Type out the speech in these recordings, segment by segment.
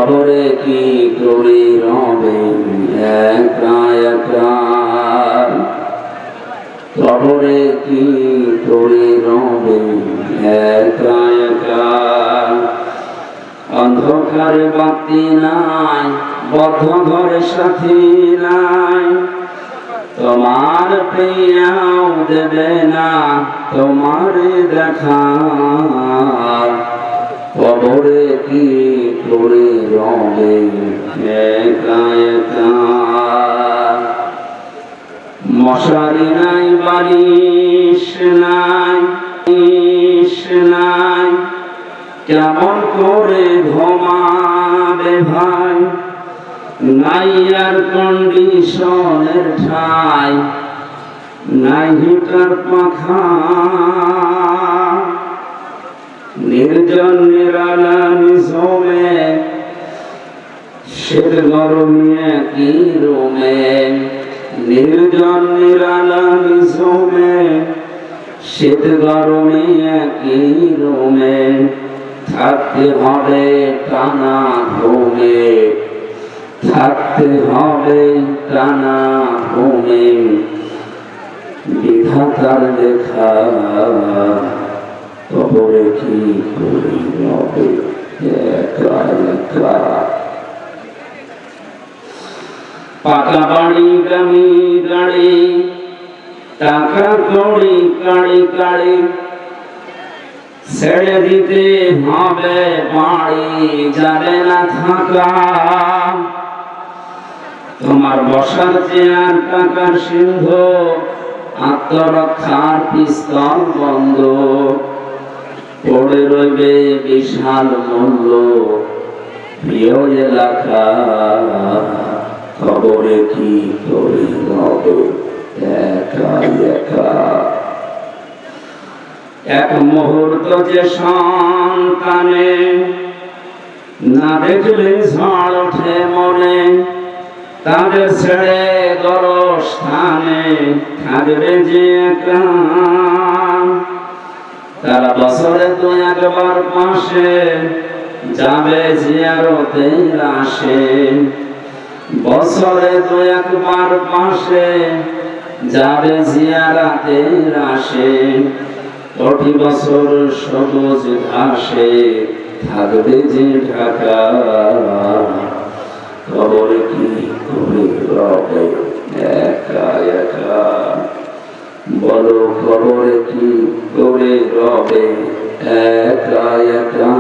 কবরে কি করি রবে একা একা, কবরে কি করি রবে একা একা। অন্ধকারে বাতি নাই, বদ্ধ ঘরে সাথী নাই, তোমার প্রিয়াও দেবে না তোমার দেখা। কবরে কি করে রবে একা একা। মশারি নাই, বালিশ নাই, নাই, কেমন করে ঘুমাবে ভাই। নাই এয়ার কন্ডিশনের ঠাই, নাই হিটার পাখা। নির্জন নিরালা নিঝুমে, শীত গরমে কি রুমে। নির্জন নিরালা নিঝুমে, শীত গরমে কি রুমে। থাকতে হবে টানা ঘুমে, থাকতে হবে টানা ঘুমে। বিধাতার লেখা কবরে কি করি রবে একা একা। পাকা বাড়ি গামি গাড়ি, টাকা কড়ি কাড়ি কাড়ি, ছেড়ে দিতে হবে বাড়ি যাবে না থাকা। তোমার বসার চেয়ার টাকার সিন্ধু, আত্মরক্ষার পিস্তল বন্ধ। পড়ে রইবে বিশাল মূল্য প্রিয় এলাকা। খবরে কি করে রবে একা একা। এক মুহূর্ত যে সন্তানে না দেখলে ঝড় ওঠে মনে, তাদের ছেড়ে গরস্থানে থাকবে যে একা। তারা বছরে তো একবার পাশে যাবে জিয়ারতের আসে। বছরে তো একবার পাশে যাবে জিয়ারতের আসে। কোটি বছর সবুজ ঘাসে থাকবে যে ঢাকা। কবরে কি করে রবে একা একা। বলো কবরে কি করে রবে একা একা।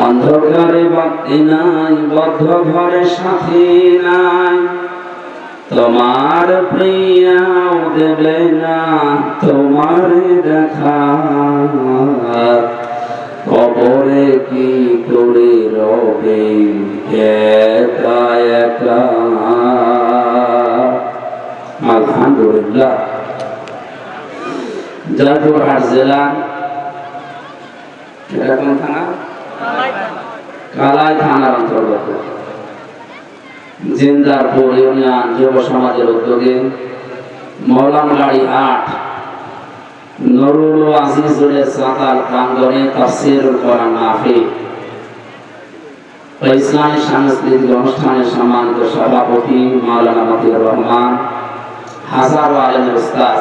অন্ধকারে বাতি নাই, বদ্ধ ঘরে সাথী নাই, তোমার প্রিয়াও দেবে না তোমার দেখা। কবরে কি করে রবে একা একা। আলহামদুলিল্লাহ। জয়পুরহাট জেলা, এটা কোন থানা? কালাই থানার অন্তর্গত জিন্দারপুর ইউনিয়ন যুব সমাজের উদ্যোগে মৌলানবাড়ি ৮ নুরুল আজিজুল সাতাল প্রাঙ্গণে তাফসীরুল কোরআন মাহফিল ও ইসলামী সাংস্কৃতিক অনুষ্ঠানের সম্মানিত সভাপতি মাওলানা মতিউর রহমান, হাজারো আলেমের উস্তাদ,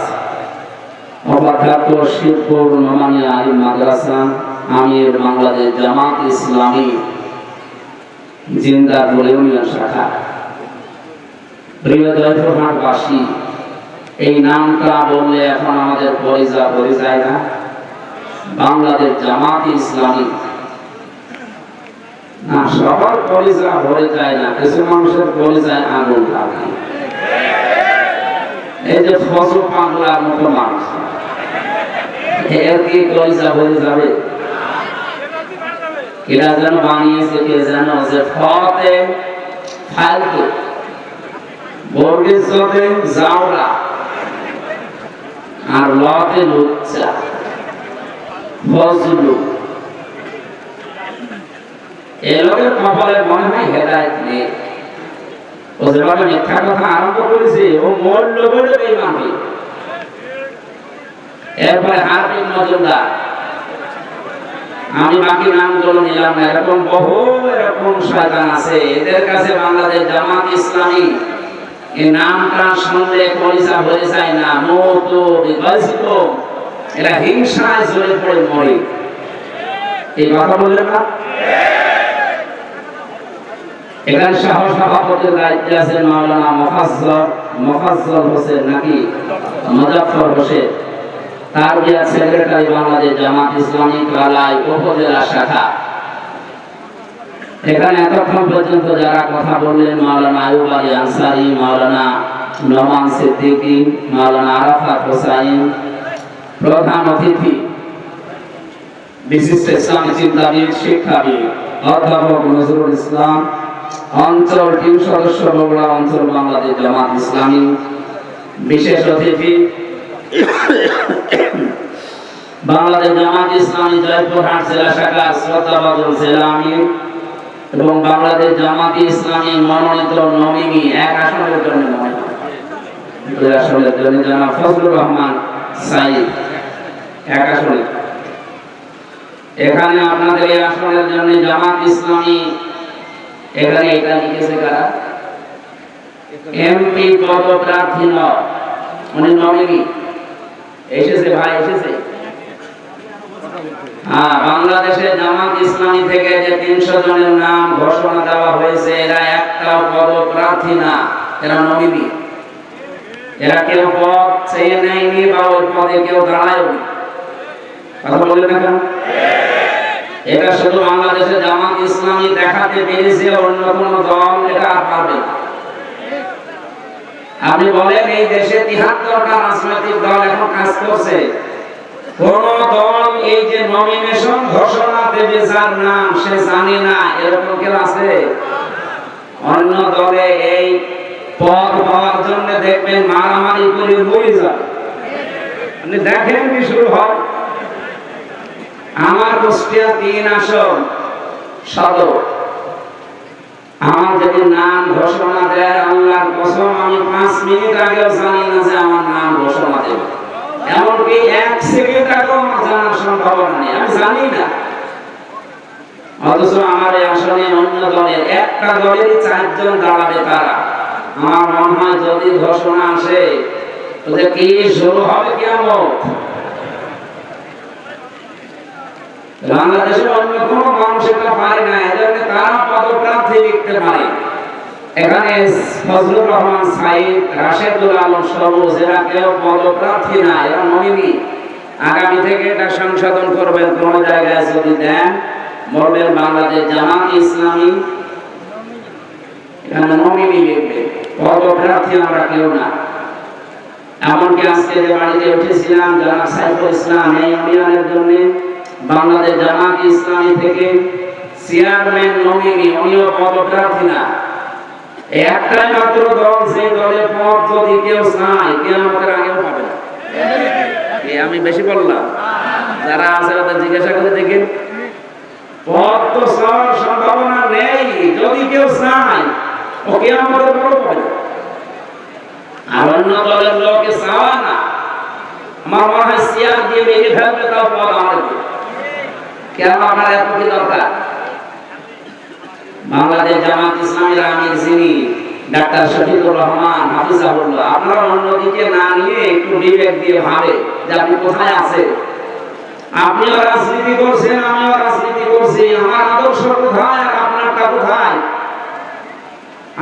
অবখ্যাত শিবপুর নোমানিয়া আলিম মাদ্রাসা আমির বাংলাদেশ জামাত ইসলামী জিন্দারপুর ইউনিয়ন শাখা। প্রিয় জয়পুরহাটবাসী, এই নামটা বললে এখন আমাদের পরিচয় ভরে যায় না। বাংলাদেশ জামাত ইসলামী না, সবার পরিচয় ভরে যায় না, কিছু মানুষের পরিচয় আগুন লাগে। এই যে ফজল পাগলার মতো মানুষ, এর কি পরিচয় ভরে যাবে? এরা যেন বানিয়েছে কে যেন, যে ফতে ফালতু, বর্গের জাওরা, আর লতে লুচ্চা, ফজলু। এই লোকের কপালে মনে হয় হেদায়েত নেই। ও যেভাবে মিথ্যা কথা আরম্ভ করেছে, ও মূল্য বলে বেঈমান হয়ে। এরপরে হারবিন মজুমদার, আমি বাকি নামগুলো নিলাম না, এরকম বহু এরকম শয়তান আছে। এদের কাছে বাংলাদেশ জামাত ইসলামী এই নামটা শুনলে কলিজা হয়ে যায় না, মত বিভাজিত, এরা হিংসায় জ্বলে পড়ে মরে। এই কথা বললেন না? এখানে সভাপতির দায়িত্বে আছেন মাওলানা মোফাজ্জল হোসেন নাকি মুজাফফর হোসেন, তার বিয়া সেক্রেটারি বাংলাদেশ জামাত ইসলামী কালাই উপজেলা শাখা। এখানে এতক্ষণ পর্যন্ত যারা কথা বললেন, মাওলানা আয়ুব আলী আনসারী, মাওলানা নোমান সিদ্দিকী, মাওলানা আরাফাত হোসাইন, প্রধান অতিথি বিশিষ্ট ইসলামী চিন্তাবিদ শিক্ষাবিদ অধ্যাপক নজরুল ইসলাম, অঞ্চল টিম সদস্য বগুড়া অঞ্চল বাংলাদেশ জামাত ইসলামী, বিশেষ অতিথি বাংলাদেশ জামাত ইসলামী জয়পুরহাট জেলা শাখার শ্রদ্ধাভাজন জেলা আমির এবং বাংলাদেশ জামাত ইসলামী মনোনীত নমিনি এক আসনের জন্য আসনের জন্য জনাব ফজলুর রহমান সাইদ এক আসনে। এখানে আপনাদের এই আসনের জন্য জামাত ইসলামী এখানে এটা লিখেছে কারা? এমপি পদপ্রার্থী নয়, উনি নমিনি। এসেছে ভাই, এসেছে। বাংলাদেশে জামাত ইসলামী থেকে যে 300 জনের নাম ঘোষণা দেওয়া হয়েছে, এরা একটাও পদপ্রার্থী না, এরা নমিনি। এরা কেউ পদ চেয়ে নেয়নি বা ওই পদে কেউ দাঁড়ায়নি। কথা বললেন না কেন? এটা শুধু বাংলাদেশে জামাত ইসলামী দেখাতে পেরেছে, অন্য কোন দল এটা আর পারবে না। আপনি বলেন এই দেশে 73টা রাজনৈতিক দল এখন কাজ করছে, কোন দল এই যে নমিনেশন ঘোষণা দেবে যার নাম সে জানে না, এরকম কেউ আছে? অন্য দলে এই পদ পাওয়ার জন্য দেখবেন মারামারি করে মরে যায়। আপনি দেখেন কি শুরু হয়। আমার কুষ্টিয়া 3 আসন সদর, আমার যদি নাম ঘোষণা দেয়, আল্লাহর কসম আমি 5 মিনিট আগেও জানি না যে আমার নাম ঘোষণা দেবে। এমনকি 1 সেকেন্ড আগেও আমার জানার সম্ভাবনা নেই, আমি জানি না। অথচ আমার এই আসনে অন্য দলের একটা দলেরই 4 জন দাঁড়াবে। তারা আমার মনে হয় যদি ঘোষণা আসে তাহলে কি শুরু হবে কিয়ামত। বাংলাদেশের অন্য কোন মানুষ এটা পারে না, এজন্য তারা পদপ্রার্থী লিখতে পারে। এখানে ফজলুর রহমান সাইদ, রাশেদুল আলম সবুজ, এরা কেউ পদপ্রার্থী না, এরা নমিনি। আগামী থেকে এটা সংশোধন করবেন, কোন জায়গায় যদি দেন বলবেন বাংলাদেশ জামাত ইসলামী, এখানে নমিনি লিখবে, পদপ্রার্থী আমরা কেউ না। এমনকি আজকে যে বাড়িতে উঠেছিলাম জনাব সাইফুল ইসলাম, এই ইউনিয়নের জন্য বাংলাদেশ জামাত ইসলামী থেকে চেয়ারম্যান নমিনি, উনিও পদপ্রার্থী না। একটাই মাত্র দল, সেই দলের পদ যদি কেউ চায় কিয়ামতের আগেও পাবে না। আমি বেশি বললাম? যারা আছে ওদের জিজ্ঞাসা করে দেখেন, পদ তো চাওয়ার সম্ভাবনা নেই, যদি কেউ চায় ও কিয়ামতের পরও পাবে না। আর অন্য দলের লোকে চাওয়া না, আমার মনে হয় চেয়ার দিয়ে মেরে ফেলবে, তাও পদ আমাদের। কেন আপনার এত কি দরকার? বাংলাদেশ জামাত ইসলামীর আমির যিনি ডাক্তার শফিকুর রহমান হাফিজাহুল্লাহ, আপনারা অন্যদিকে না নিয়ে একটু বিবেক দিয়ে ভাবে যে আপনি কোথায় আছেন। আপনিও রাজনীতি করছেন, আমিও রাজনীতি করছি, আমার আদর্শ কোথায় আর আপনারটা কোথায়?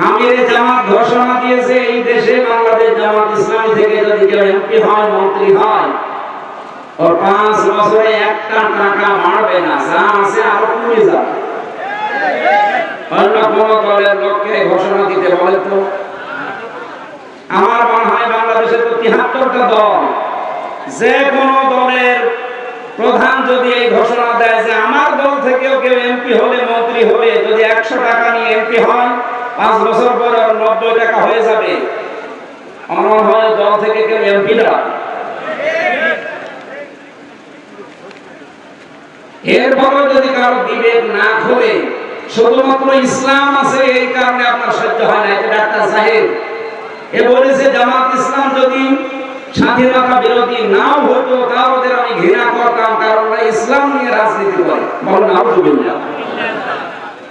আমিরে জামাত ঘোষণা দিয়েছে এই দেশে বাংলাদেশ জামাত ইসলামী থেকে যদি কেউ এমপি হয়, মন্ত্রী হয়, ওর 5 বছরে একটা টাকা বাড়বে না, যা আছে আরো কমে যাবে। অন্য কোন দলের লোককে ঘোষণা দিতে বলে তো? আমার মনে হয় বাংলাদেশে তো 73টা দল, যে কোন দলের প্রধান যদি এই ঘোষণা দেয় যে আমার দল থেকেও কেউ এমপি হলে, মন্ত্রী হলে, যদি 100 টাকা নিয়ে এমপি হয়, 5 বছর পরে 90 টাকা হয়ে যাবে, আমার মনে হয় দল থেকে কেউ এমপি না। এরপরে যদি কারো বিবেক না খোলে, শুধুমাত্র ইসলাম আছে এই কারণে আপনার সহ্য হয় না। এটা ডাক্তার সাহেব এ বলেছে জামাত ইসলাম যদি স্বাধীনতা বিরোধী নাও হতো, তাও ওদের আমি ঘৃণা করতাম, কারণ ওরা ইসলাম নিয়ে রাজনীতি করে। বলেন আলহামদুলিল্লাহ।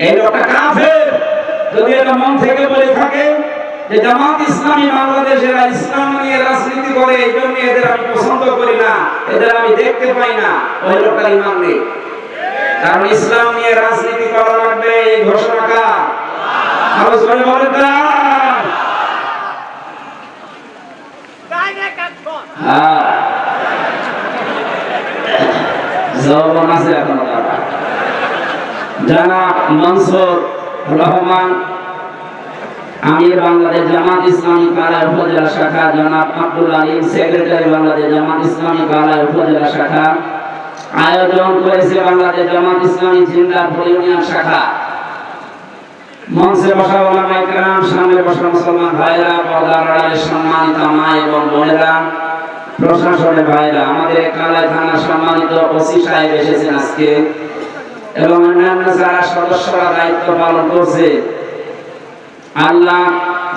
এই লোকটা কাফের যদি এটা মন থেকে বলে থাকে যে জামাত ইসলামী বাংলাদেশের ইসলাম নিয়ে রাজনীতি করে, এই জন্য এদের আমি পছন্দ করি না, এদের আমি দেখতে পাই না, ওই লোকটার ঈমান নেই। কারণ ইসলাম নিয়ে রাজনীতি করা লাগবে, এই ঘোষণা কার? আরো জোরে বলেন না। হ্যাঁ, জবান আছে এখন। জনাব মনসুর রহমান আমির বাংলাদেশ জামাত ইসলামী কালায় উপজেলা শাখা, জনাব আব্দুল আলিম সেক্রেটারি বাংলাদেশ জামাত ইসলামী কালায় উপজেলা শাখা, আয়োজন করেছে বাংলাদেশ জামাত ইসলামী জিন্দারপুর ইউনিয়ন শাখা। মঞ্চে বসা ওলামায়ে কেরাম, সামনে বসা মুসলমান ভাইরা, পর্দার আড়ালে সম্মানিত মা এবং বোনেরা, প্রশাসনের ভাইরা, আমাদের কালাই থানার সম্মানিত ওসি সাহেব এসেছেন আজকে এবং অন্যান্য যারা সদস্যরা দায়িত্ব পালন করছে। আল্লাহ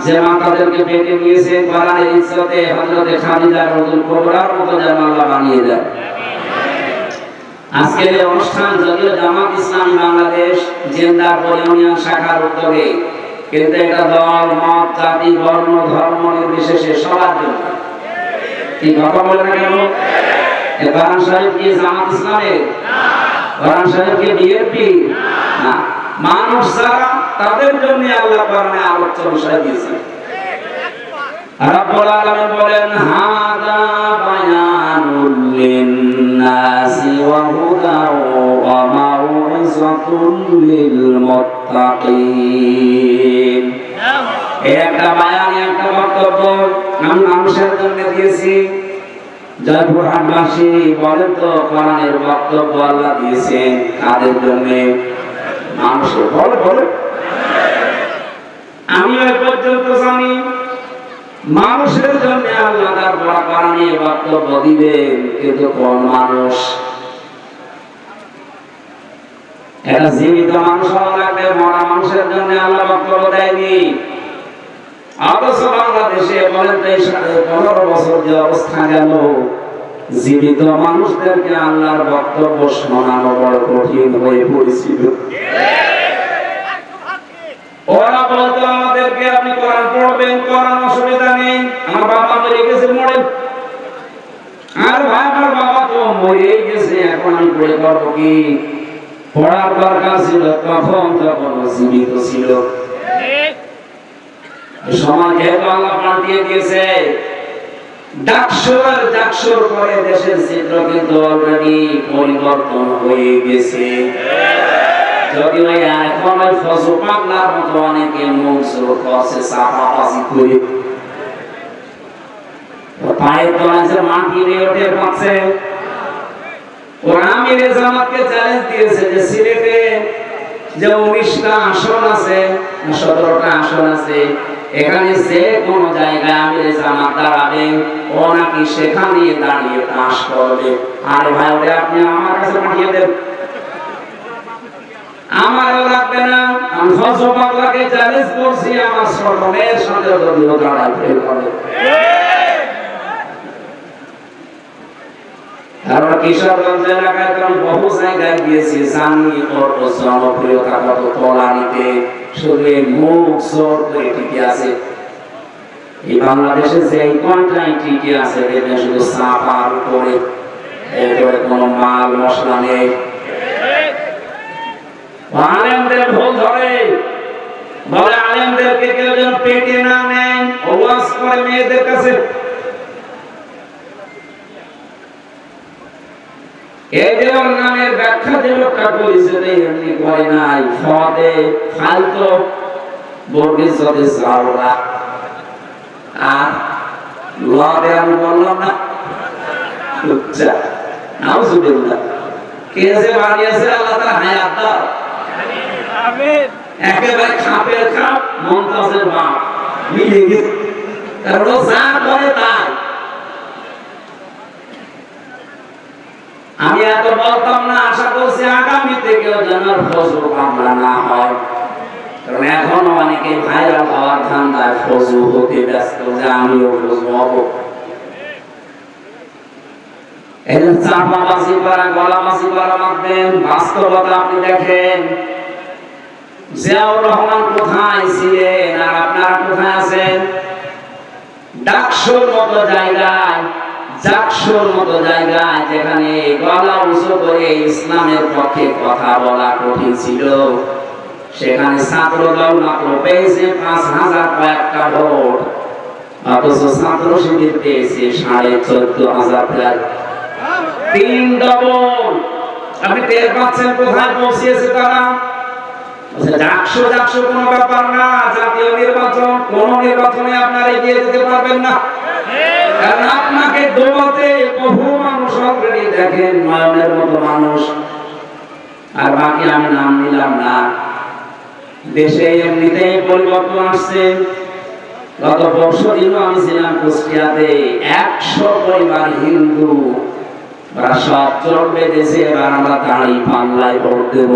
যে মাতাদেরকে পেটে নিয়েছে কোরআনের ইজ্জতে হযরতে খাদিজা রাদিয়াল্লাহু কুবরার মতো যেন আল্লাহ বানিয়ে দেয়। আজকের এই অনুষ্ঠান যদিও জামাত ইসলামী বাংলাদেশ জিন্দারপুর ইউনিয়ন শাখার উদ্যোগে, কিন্তু এটা দল মত জাতি বর্ণ ধর্ম নির্বিশেষে সবার জন্য। কি কথা বলে না কেন? কোরআন শরীফ কি জামাত ইসলামের? কোরআন শরীফ কি বিএনপি? না, মানুষ যারা তাদের জন্য আল্লাহ কোরআনে আলোচ্য বিষয় দিয়েছেন। রব্বুল আলামিন বলেন হাদা বায়ানুল লিন্নাসি ওয়া হুদা ওয়া মাউইযাতুল লিল মুত্তাকিন। একটা বায়ান, একটা বক্তব্য আমি মানুষের জন্য দিয়েছি। জয়পুরহাটবাসী বলেন তো কোরআনের বক্তব্য আল্লাহ দিয়েছেন কাদের জন্য? মানুষের। বলে বলে আমি ওই পর্যন্ত জানি মানুষের জন্য আল্লাহ তার কোরআনে বক্তব্য দিবেন, কিন্তু কোন মানুষ? এটা জীবিত মানুষ হওয়া লাগবে, মরা মানুষের জন্য আল্লাহ বক্তব্য দেয়নি। অথচ বাংলাদেশে বলেন তো এই 15 বছর যে অবস্থা গেল, জীবিত মানুষদেরকে আল্লাহর বক্তব্য শোনানো বড় কঠিন হয়ে পড়েছিল। ওরা বলতো আমাদেরকে আপনি কোরআন পড়বেন, কোরআন অসুবিধা নেই, আমার বাবা মরে গেছে, মরে। আর ভাই আমার বাবা তো মরে গেছে, এখন আমি পড়ে করবো কি? পড়ার দরকার ছিল তখন, যখন জীবিত ছিল। সমাজে আল্লাহ পাল্টিয়ে দিয়েছে। ডাকসুর করে দেশের চিত্র কিন্তু অলরেডি পরিবর্তন হয়ে গেছে। যদিও এখন ওই ফজল পাগলার মতো অনেকে মুখ জোর করছে, চাপাবাজি করে পায়ের তলায় যে মাটি নিয়ে ওঠে পাচ্ছে। ওরা আমিরে জামাতকে চ্যালেঞ্জ দিয়েছে যে সিলেটে যে 19টা আসন আছে, 17টা আসন আছে, এখানে যে কোন জায়গায় আমিরে জামাত দাঁড়াবে, ও নাকি সেখানে দাঁড়িয়ে পাস করবে। আরে ভাই, ওরে আপনি আমার কাছে পাঠিয়ে দেন, আমারও লাগবে না। আমি ফজল পাগলাকে চ্যালেঞ্জ করছি, আমার সর্বনের সাথে যদিও দাঁড়ায় ফেল করে। কারণ কিশোরগঞ্জ এলাকায় তো আমি বহু জায়গায় গিয়েছি, জানি ওর জনপ্রিয়তা কত তলানিতে। শুধু মুখ জোর করে টিকে আছে। এই বাংলাদেশে যে কয়টাই টিকে আছে দেখবেন শুধু চাপার উপরে, এরপরে কোনো মাল মশলা নেই। আলেমদের ভুল ধরে, বলে আলেমদেরকে কেউ যেন পেটে না নেয়, ওয়াজ করে মেয়েদের কাছে। এই যে ওর নামের ব্যাখ্যা যে লোকটা করেছে, এমনি করে নাই, ফদে ফালতো বর্গিস যদি সাওরা আর লদে আমি বললাম না। আচ্ছা, নাউজুবিল্লাহ। কে যে বানিয়েছে আল্লাহ তাআলা হায়াত দাও। আমিন। একেবারে খাপের খাপ, মুনতাজের বাপ মিলে গেছে। কারণ ও যা করে তাই। আমি এত বলতাম না, আশা করছি আগামী থেকেও যেন ফজল পাগলা না হয়। কারণ এখন অনেকে ভাইরাল হওয়ার ধান্দায় ফজল হতে ব্যস্ত, যে আমিও ফজল হব। এই যে চাপাবাজি করা, গলাবাজি করা মাধ্যম বাস্তবতা আপনি দেখেন। জিয়াউর রহমান কোথায় ছিলেন আর আপনারা কোথায় আছেন? ডাকসুর মতো জায়গায়, জাকসুর মতো জায়গায়, যেখানে গলা উঁচু করে ইসলামের পক্ষে কথা বলা কঠিন ছিল, সেখানে ছাত্র দল মাত্র পেয়েছে 5,000 কয়েকটা ভোট, অথচ ছাত্র শিবির পেয়েছে 14,500 প্রায় 3 ডবল। আপনি টের পাচ্ছেন কোথায় পৌঁছেছে তারা? ডাকসু কোনো ব্যাপার না, জাতীয় নির্বাচন কোন নির্বাচনে আপনারা এগিয়ে যেতে পারবেন না, কারণ আপনাকে দৌড়াতে বহু মানুষ অলরেডি দেখেন, নয়নের মতো মানুষ। আর বাকি আমি নাম নিলাম না। দেশে এমনিতেই পরিবর্তন আসছে। গত বর্ষদিনও আমি ছিলাম কুষ্টিয়াতে, 100 পরিবার হিন্দু, ওরা সব চোখ বেঁধেছে, এবার আমরা দাঁড়ি পাল্লায় ভোট দেব।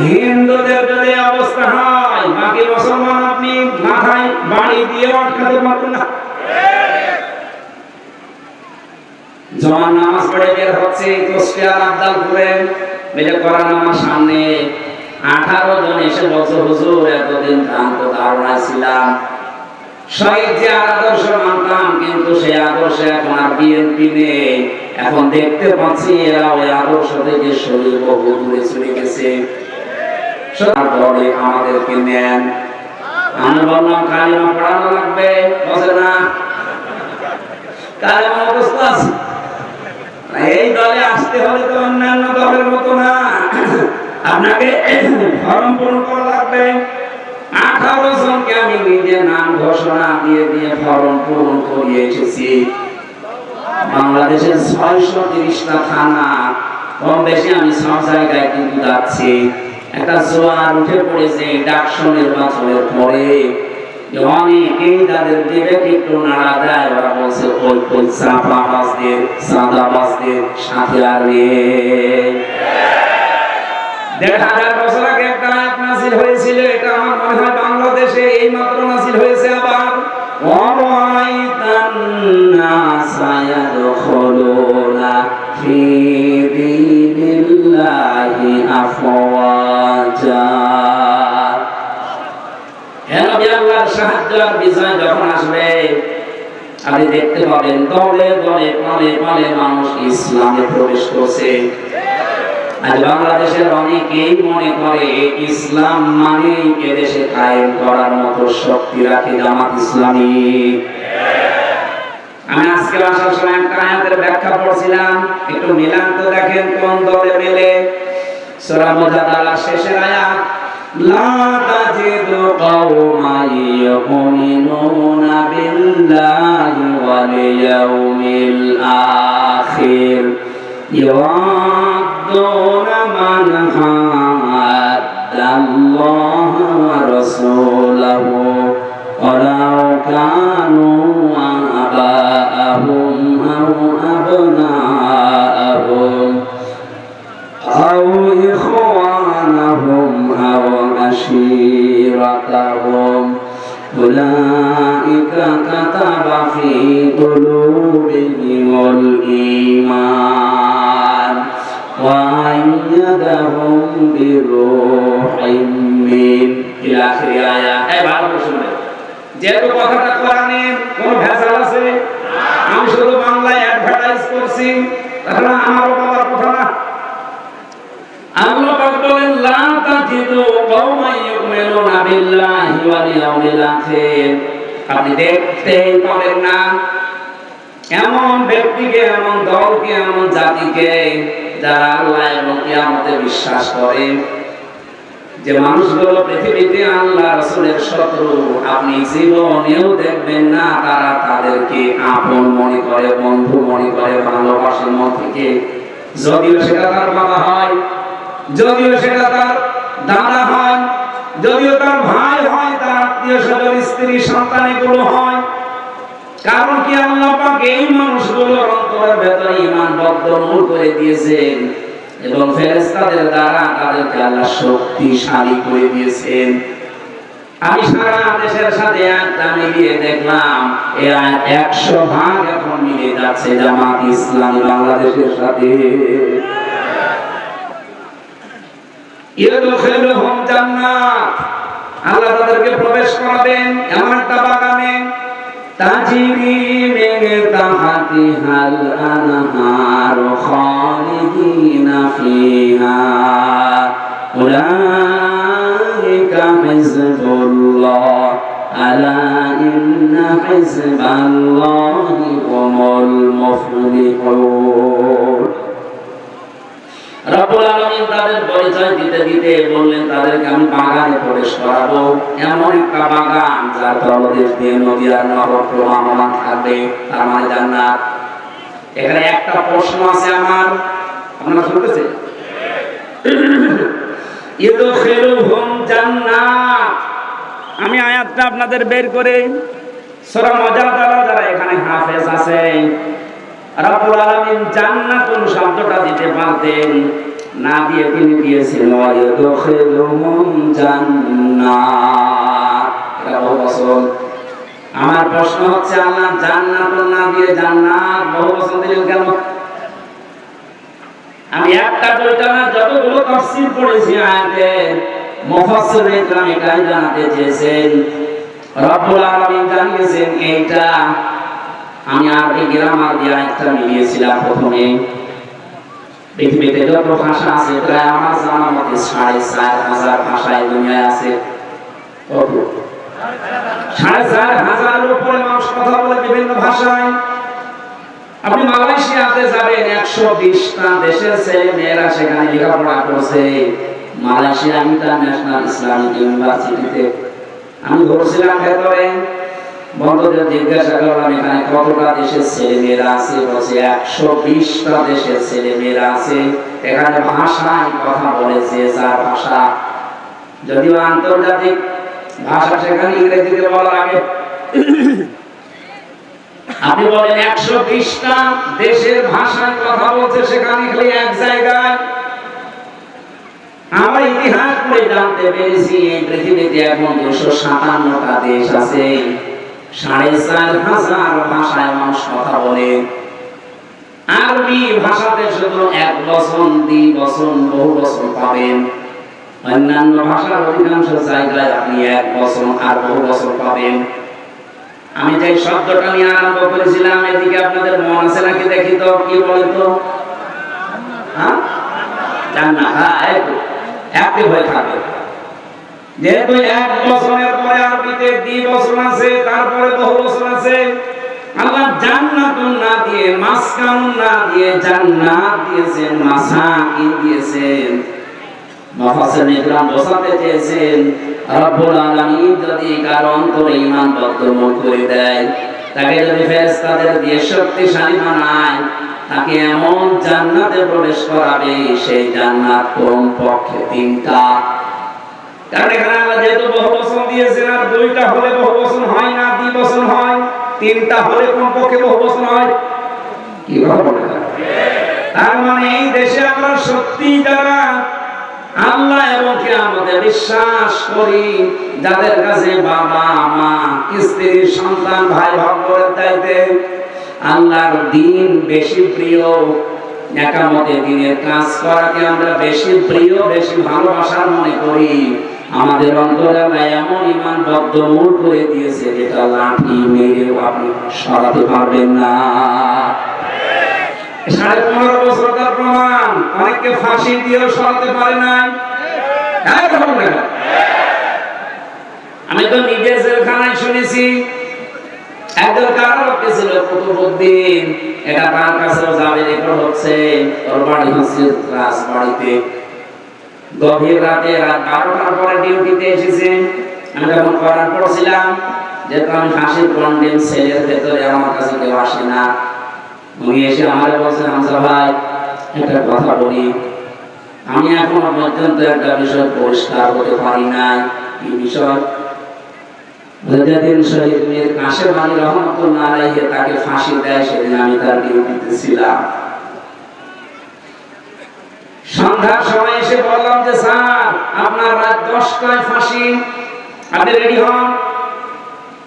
হিন্দুদের যদি অবস্থা হয়, বাকি মুসলমান আপনি মাথায় বাড়ি দিয়ে আটকাতে পারবেন না। জমান নামাজ পড়ে বের হচ্ছে কুষ্টিয়ার আবদালপুরে, বেজে করা নামাজ সামনে 18 জন এসে বলছে, হুজুর এতদিন ভ্রান্ত ধারণা ছিলাম, শহীদ যে আদর্শ মানতাম, কিন্তু সেই আদর্শে এখন আর বিএনপি নেই। এখন দেখতে পাচ্ছি এরা ওই আদর্শ থেকে সরিয়ে বহু দূরে চলে গেছে। আমাদেরকে নেন। আমি বললাম কালিমা পড়ানো লাগবে, বলে না কালিমা মুখস্থ আছে। এই দলে আসতে হলে তো অন্যান্য দলের মতো না, আপনাকে ফর্ম পূরণ করা লাগবে। 18 জনকে আমি নিজে নাম ঘোষণা দিয়ে দিয়ে ফর্ম পূরণ করিয়ে এসেছি। বাংলাদেশের 630টা থানা, কম বেশি আমি সব জায়গায় কিন্তু যাচ্ছি। একটা জোয়ার উঠে পড়েছে ডাকসু নির্বাচনের পরে, অনেকেই তাদের বিবেক একটু নাড়া দেয়, ওরা বলছে ওই চাঁদাবাজদের সাথে আর 1,500 বছর আগে একটা আয়াত নাযিল হয়েছিল, এটা আমার মনে হয় বাংলাদেশে এই মাত্র নাযিল হয়েছে। আবার ওয়ারাইতান নাসা ইয়াদখুলুনা ফি দীনিল্লাহি আফওয়াজা। আল্লাহর সাহায্য আর বিজয় যখন আসবে, আপনি দেখতে পাবেন দলে দলে পালে পালে মানুষ ইসলামে প্রবেশ করছে। আজ বাংলাদেশের অনেকেই মনে করে ইসলাম মানে এদেশে কায়েম করার মতো শক্তি রাখে জামাত ইসলামী। আমি আজকে আসার সময় একটা আয়াতের ব্যাখ্যা পড়ছিলাম, একটু মিলান তো দেখেন কোন দলে মেলে। সূরা মুজাদালার শেষের আয়াত, লা তাজিদু কওমান ইউমিনুনা বিল্লাহি ওয়াল ইয়াউমিল আখির ইউআদ্দুনা মান হাদাল্লাহা ওয়া রাসূলাহু ওয়ালাউ কানু আবাআহুম আও আবনাআহুম আও ইখওয়ানাহুম আও আশীরাতাহুম উলাইকা কাতাবা ফি কুলুবিহিমুল ঈমান ওয়া আইয়াদাহুম বিরূহিম মিন ইলা আখির আয়াত। এই ভালো শুনবেন, যেহেতু কথাটা কোরআনে কোন ভেজাল আছে, আমি শুধু বাংলায় অ্যাডভার্টাইজ করছি, তাহলে আমারও বাবার কথা না। আল্লাহ পাক বলেন, লা তাজিদু কওমান ইউমিনুনা বিল্লাহি ওয়াল ইয়াউমিল আখির। আপনি দেখতেই পাবেন না এমন ব্যক্তিকে, এমন দলকে, এমন জাতিকে যারা আল্লাহ এবং কিয়ামতে বিশ্বাস করে, যে মানুষগুলো পৃথিবীতে আল্লাহ রাসূলের শত্রু, আপনি জীবনেও দেখবেন না তারা তাদেরকে আপন মনে করে, বন্ধু মনে করে, ভালোবাসে মন থেকে। যদিও সেটা তার বাবা হয়, যদিও সেটা তার দাদা হয়, যদিও তার ভাই হয়, তার আত্মীয় স্বজন, স্ত্রী, সন্তান এগুলো হয়। কারণ কি আল্লাহ পাক এই মানুষগুলোর অন্তরের ভেতরে ঈমান বদ্ধমূল করে দিয়েছেন এবং ফেরেশতাদের দ্বারা তাদেরকে আল্লাহ শক্তিশালী করে দিয়েছেন। আমি সারা দেশের সাথে একটা মিলিয়ে দেখলাম 100 ভাগ এখন মিলে যাচ্ছে জামাত ইসলামী বাংলাদেশের সাথে। ইদখিলুহুম জান্নাত, আল্লাহ তাদেরকে প্রবেশ করাবেন এমন একটা বাগানে, তাজরি মিন তাহতিহাল আনহার খালিদিনা ফিহা উলাইকা হিজবুল্লাহ আলা ইন্না হিজবাল্লাহি হুমুল মুফলিহুন। রব্বুল আলামিন তাদের পরিচয় দিতে দিতে বললেন তাদেরকে আমি বাগানে প্রবেশ করাবো, এমন একটা বাগান যার তলদেশ দিয়ে নদী আর নহর প্রবাহমান থাকবে, তার মানে জান্নাত। এখানে একটা প্রশ্ন আছে আমার, আপনারা শুনতেছেন? ইদখিলুহুম জান্নাত, আমি আয়াতটা আপনাদের বের করে সূরা মুজাদালা যারা এখানে হাফেজ আছে, রব্বুল আলামিন জান্নাতুন শব্দটা দিতে পারতেন, না দিয়ে তিনি দিয়েছেন ওয়ায়ুদখিলুহুম জান্নাত, এটা বহুবচন। আমার প্রশ্ন হচ্ছে আল্লাহ জান্নাতুন না দিয়ে জান্নাত বহুবচন দিলেন কেন? আমি একটা দুইটা না যতগুলো তাফসীর পড়েছি আয়াতে, মুফাসসিরিন ইকরাম এটাই জানাতে চেয়েছেন। রব্বুল আলামিন জানিয়েছেন এইটা, আমি আরবি গ্রামার দিয়ে একটা মিলিয়েছিলাম প্রথমে। পৃথিবীতে যত ভাষা আছে প্রায় আমার জানা মতে 4,500 ভাষা এই দুনিয়ায় আছে। কত? 4,500 উপরে মানুষ কথা বলে বিভিন্ন ভাষায়। আপনি মালয়েশিয়াতে যাবেন, 120টা দেশের ছেলে মেয়েরা সেখানে লেখাপড়া করছে, মালয়েশিয়া ইন্টারন্যাশনাল ইসলামিক ইউনিভার্সিটিতে। আমি ঘুরছিলাম ভেতরে, বন্ধুদের জিজ্ঞাসা করলাম এখানে কতটা দেশের ছেলে মেয়েরা আছে, বলছে 120টা দেশের ছেলে মেয়েরা আছে, এখানে ভাষায় কথা বলেছে 4 ভাষা, যদিও আন্তর্জাতিক ভাষা সেখানে ইংরেজিতে বলা লাগে। আপনি বলেন 120টা দেশের ভাষায় কথা বলছে সেখানে, খালি এক জায়গায়। আমরা ইতিহাস পড়ে জানতে পেরেছি এই পৃথিবীতে এখন 257টা দেশ আছে, 4,500 ভাষায় মানুষ কথা বলে। আরবি ভাষাতে শুধু 1 বচন, 2 বচন, বহু বচন পাবেন। অন্যান্য ভাষার অধিকাংশ জায়গায় আপনি 1 বচন আর বহু বচন পাবেন। আমি যে শব্দটা নিয়ে আরম্ভ করেছিলাম, এদিকে আপনাদের মন আছে নাকি দেখি তো, কি বলেন তো? হ্যাঁ, জান্নাত। হ্যাঁ, একই হয়ে থাকে। যেহেতু 1 বছরের পরে আরবিতে 2 বছর আছে, তারপরে বহু বছর আছে। আল্লাহ জান্নাতুন না দিয়ে, মাসকানুন না দিয়ে জান্নাত দিয়েছেন, মাসাকিন দিয়েছেন। মুফাসসিরিন ইকরাম বোঝাতে চেয়েছেন রব্বুল আলামিন যদি কারো অন্তরে ঈমান বদ্ধমূল করে দেয়, তাকে যদি ফেরেশতাদের দিয়ে শক্তিশালী বানায়, তাকে এমন জান্নাতে প্রবেশ করাবে, সেই জান্নাত কমপক্ষে 3টা। কারণ এখানে আল্লাহ যেহেতু বহু বচন দিয়েছেন, আর 2টা হলে বহু বচন হয় না, 2 বচন হয়, 3টা হলে কমপক্ষে বহু বচন হয়। কি কথা বলে? তার মানে এই দেশে আমরা সত্যি যারা আল্লাহ এবং কিয়ামতে বিশ্বাস করি, যাদের কাছে বাবা মা স্ত্রী সন্তান ভাই ভাগ্যের চাইতে আল্লাহর দ্বীন বেশি প্রিয়, একামতে দ্বীনের কাজ করাকে আমরা বেশি প্রিয়, বেশি ভালোবাসার মনে করি, আমাদের অন্তরে এমন ঈমান বদ্ধমূল করে দিয়েছে যেটা লাঠি মেরেও আপনি সরাতে পারবেন না। 15.5 বছর তার প্রমাণ, অনেককে ফাঁসি দিয়েও সরাতে পারে নাই। আমি তো নিজে জেলখানায় শুনেছি, একজন কারারক্ষী ছিল কুতুবউদ্দিন, এটা তার কাছেও যাবে রেকর্ড হচ্ছে। ওর বাড়ি হচ্ছে রাজবাড়িতে। গভীর রাতে, রাত 12টার পরে ডিউটিতে এসেছে। আমি যখন কোরআন পড়ছিলাম, যেহেতু আমি ফাঁসির কন্ডেম সেলের ভেতরে, আমার কাছে কেউ আসে না, উনি এসে আমারে বলছেন, হামজা ভাই একটা কথা বলি, আমি এখনো পর্যন্ত একটা বিষয় পরিষ্কার হতে পারি নাই। কি বিষয়? যেদিন শহীদ মীর কাশেম আলী রহমাতুল্লাহ আলাইহি তাকে ফাঁসি দেয়, সেদিন আমি তার ডিউটিতে ছিলাম। সন্ধ্যার সময় এসে বললাম যে স্যার, আপনার রাত 10টায় ফাঁসি, আপনি রেডি হন।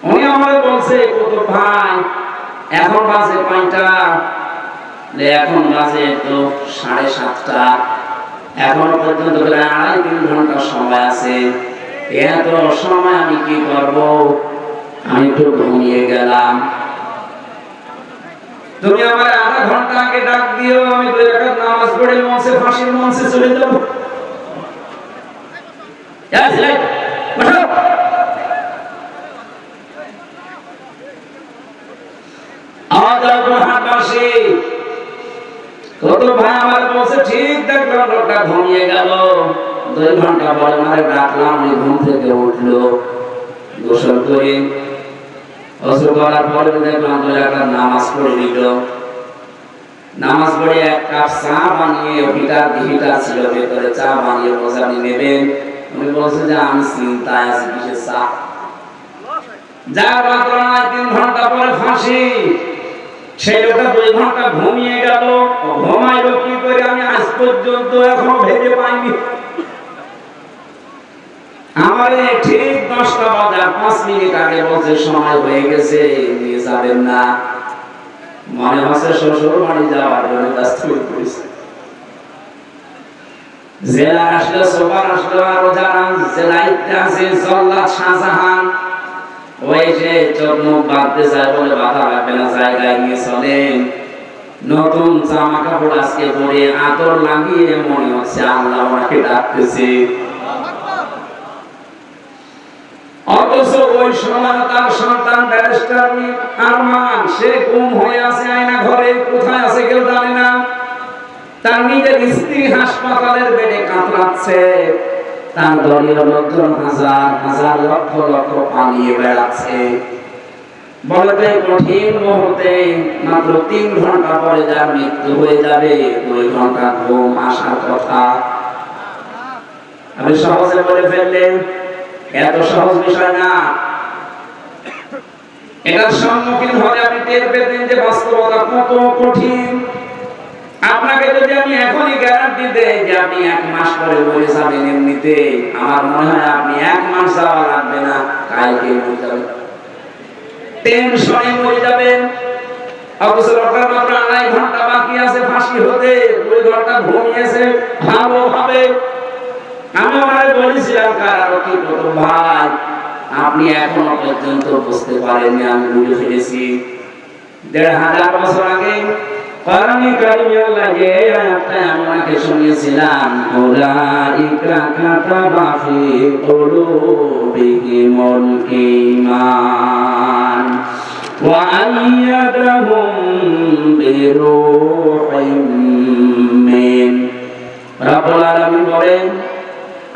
উনি আমাকে বলছে কত ভাই এখন বাজে কয়টা? এখন বাজে তো 7:30। এখনো পর্যন্ত প্রায় 2.5-3 ঘন্টা সময় আছে। এত সময় আমি কি করব? আমি একটু ঘুমিয়ে গেলাম। তুমি আমার আধা ঘন্টা আগে ডাক দিও, আমি 2 রাকাত নামাজ পড়ে মঞ্চে ফাঁসির মঞ্চে চলে যাব। কত ভাই আমার বলছে ঠিক দেখলাম লোকটা ঘুমিয়ে গেল। 2 ঘন্টা পরে মারে ডাকলাম, উনি ঘুম থেকে উঠলো, গোসল করে গোসল করার পরে দেখলাম 2 রাকাত নামাজ পড়ে নিল। নামাজ পড়ে 1 কাপ চা বানিয়ে, হিটার ছিল ভেতরে, চা বানিয়ে বোঝানি নেবেন। উনি বলছে যে আমি চিন্তায় আছি, কিসের চা? যার মাত্র 3 ঘন্টা পরে ফাঁসি। সেই লোকটা 2 ঘন্টা ঘুমিয়ে গেল। ঘুমাইলো কি করে আমি আজ পর্যন্ত এখনো ভেবে পাইনি। আমার ঠিক 10টা বাজার 5 মিনিট আগে বলছে সময় হয়ে গেছে, নিয়ে যাবেন না। মনে হচ্ছে শ্বশুর বাড়ি যাওয়ার জন্য ব্যস্ত হয়ে পড়েছে। জেলা আসলে সুপার আসলে আরো যারা জেলাইতে আছে, জল্লাদ শাহজাহান, ওই যে চোখ মুখ বাঁধতে চায় বলে বাধা রাখবে না, জায়গায় নিয়ে চলেন। নতুন জামা কাপড় আজকে পরে আতর লাগিয়ে মনে হচ্ছে আল্লাহ ওনাকে ডাকতেছে। অথচ ওই সময় তার সন্তান ব্যারিস্টার আরমান, সে গুম হয়ে আছে আয়না ঘরে, কোথায় আছে কেউ জানে না। তার নিজের স্ত্রী হাসপাতালের বেডে কাতরাচ্ছে। তার দলীয় লোকজন হাজার হাজার লক্ষ লক্ষ পালিয়ে বেড়াচ্ছে। বলতে কঠিন মুহূর্তে মাত্র 3 ঘন্টা পরে যার মৃত্যু হয়ে যাবে, 2 ঘন্টা ঘুম আসার কথা। আমি সহজে বলে ফেললেন, এত সহজ বিষয় না। এটার সম্মুখীন হলে আপনি টের পেতেন যে বাস্তবতা কত কঠিন। আপনাকে যদি আমি এখনই গ্যারান্টি দেই যে আপনি 1 মাস পরে মরে যাবেন, এমনিতে আমার মনে হয় আপনি 1 মাস যাওয়া লাগবে না, কালকে মরে যাবেন, টেনশনে মরে যাবেন। অথচ লোকটার মাত্র 2.5 ঘন্টা বাকি আছে ফাঁসি হতে, 2 ঘন্টা ঘুমিয়েছে ভালোভাবে। আমি ওনারে বলেছিলাম কারারকি কত ভাই, আপনি এখনো পর্যন্ত বুঝতে পারেননি আমি ভুলে ফেলেছি। 1500 বছর আগে কোরআনে কারিমে আল্লাহ যে আয়াতটা আমি ওনাকে শুনিয়েছিলাম, উলাইকা কাতাবা ফি কুলুবিহিমুল ঈমান ওয়া আইয়াদাহুম বিরূহিম মিন। রব্বুল আলামিন বলেন,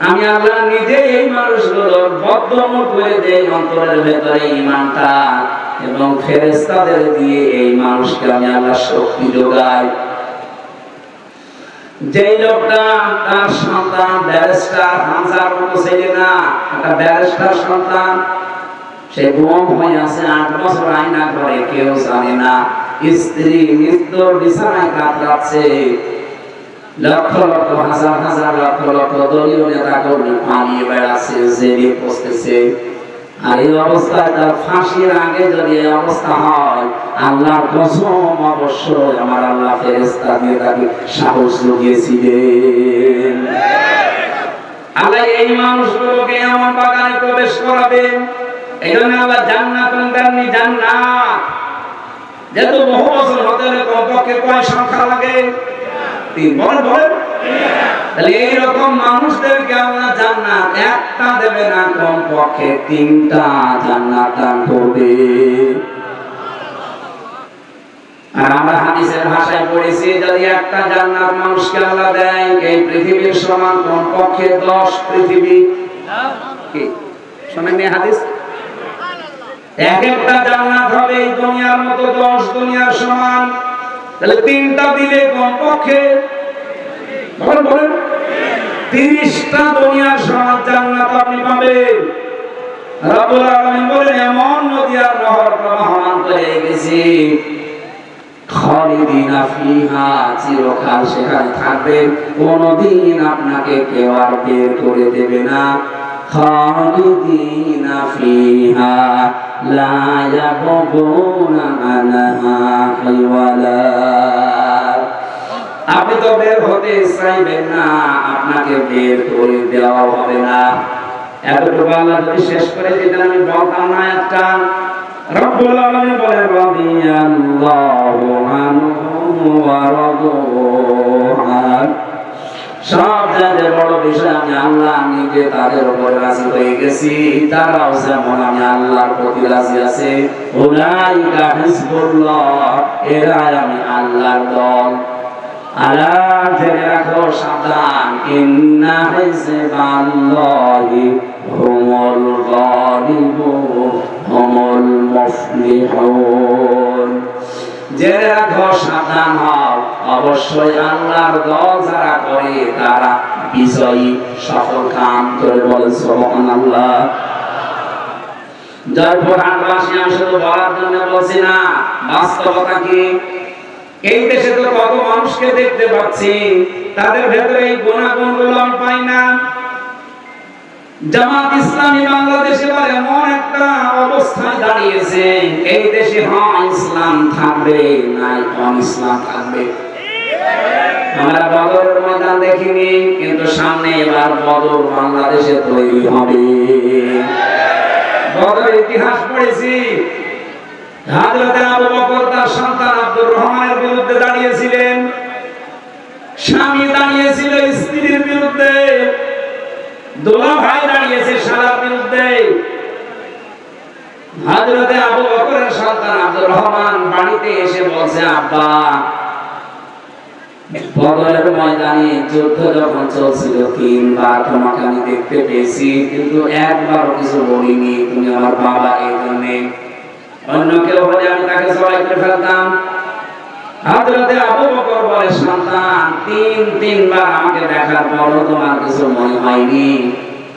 আমি আল্লাহ নিজে এই মানুষগুলোর বদ্ধমূল করে দেই অন্তরের ভেতরে ঈমানটা, এবং ফেরেশতাদের দিয়ে এই মানুষকে আমি আল্লাহ শক্তি যোগাই। যেই লোকটা তার সন্তান ব্যারিস্টার, হামজার মতো ছেলে না, একটা ব্যারিস্টার সন্তান, সে গুম হয়ে আছে 8 বছর আয়না ঘরে, কেউ জানে না। স্ত্রী মৃত্যুর বিছানায় কাতরাচ্ছে। লক্ষ লক্ষ হাজার হাজার লক্ষ লক্ষ দলীয় নেতা কর্মী পালিয়ে বেড়াচ্ছে, জেলে বসতেছে। আর এই অবস্থায় তার ফাঁসির আগে যদি এই অবস্থা হয়, আল্লাহর কসম অবশ্যই আমার আল্লাহ ফেরেশতা দিয়ে তাকে সাহস জুগিয়েছিলেন। আল্লাহ এই মানুষগুলোকে এমন বাগানে প্রবেশ করাবেন, এই জন্য আল্লাহ জান্নাতুন দেননি, জান্নাত। যেহেতু বহু বছর হতে হলে কমপক্ষে কয় সংখ্যা লাগে? 3। বলেন বলেন। তাহলে এইরকম মানুষদেরকে আল্লাহ জান্নাত একটা দেবে না, কমপক্ষে 3টা জান্নাত দান করবে। আর আমরা হাদিসের ভাষায় পড়েছি, যদি একটা জান্নাত মানুষকে আল্লাহ দেয়, এই পৃথিবীর সমান কমপক্ষে 10 পৃথিবী। কি শোনেননি হাদিস? এক একটা জান্নাত হবে এই দুনিয়ার মতো 10 দুনিয়ার সমান। তাহলে 3টা দিলে কমপক্ষে বলেন বলেন 30টা দুনিয়ার সমান জান্নাত আপনি পাবেন। রব্বুল আলামিন বলেন, এমন নদী আর নহর প্রবাহমান করে গেছে, খালিদিনা ফিহা, চিরকাল সেখানে থাকবেন, কোনদিন আপনাকে কেউ আর বের করে দেবে না। খালিদিনা ফিহা লা ইয়াবগুনা আনহা হিওয়ালা। আপনি তো বের হতে চাইবেন না, আপনাকে বের করে দেওয়া হবে না। এতটুকু আল্লাহ যদি শেষ করে দিতেন আমি বলতাম না একটা। রব্বুল আলামিন বলেন রাদিয়াল্লাহু আনহু ওয়া রাদু আন। সব যাদের বড় বিষয় আমি আল্লাহ নিজে তাদের উপর রাজি হয়ে গেছি, তারাও যেমন আমি আল্লাহর প্রতি রাজি আছে। উলাইকা হিজবুল্লাহ, এরাই আমি আল্লাহর দল। আলা জেনে রাখো, সাবধান, ইন্না হিজবাল্লাহি হুমুল গালিবুন হুমুল মুফলিহুন। জেনে রাখো, সাবধান হও, অবশ্যই আল্লাহর দল যারা করে তারা বিজয়ী, সফল কাম করে। বলেন সুবহানাল্লাহ। জয়পুরহাটবাসী আমি শুধু বলার জন্য বলছি না, বাস্তবতা কি? এই দেশে তো কত মানুষকে দেখতে পাচ্ছি, তাদের ভেতরে এই গুণাগুণগুলো আমি পাই না। জামাত ইসলামী বাংলাদেশে এমন একটা অবস্থায় দাঁড়িয়েছে, এই দেশে ইসলাম থাকবে, নাই ইসলাম থাকবে। আমরা বদরের ময়দান দেখিনি, কিন্তু সামনে এবার বদর বাংলাদেশে তৈরি হবে। বদরের ইতিহাস পড়েছি। হযরতে আবু বকর তার সন্তান আব্দুর রহমানের বিরুদ্ধে দাঁড়িয়েছিলেন, স্বামী দাঁড়িয়েছিল স্ত্রীর বিরুদ্ধে, দোলা ভাই দাঁড়িয়েছে শালার বিরুদ্ধে। হযরতে আবু বকরের সন্তান আব্দুর রহমান বাড়িতে এসে বলছে, আব্বা, বদরের ময়দানে যুদ্ধ যখন চলছিল 3 বার তোমাকে আমি দেখতে পেয়েছি, কিন্তু একবারও কিছু বলিনি, তুমি আমার বাবা, এই জন্যে। অন্য কেউ হলে আমি তাকে জবাই করে ফেলতাম। হযরতে আবু বকর বলে, সন্তান, 3 বার আমাকে দেখার পরও তোমার কিছু মনে হয়নি,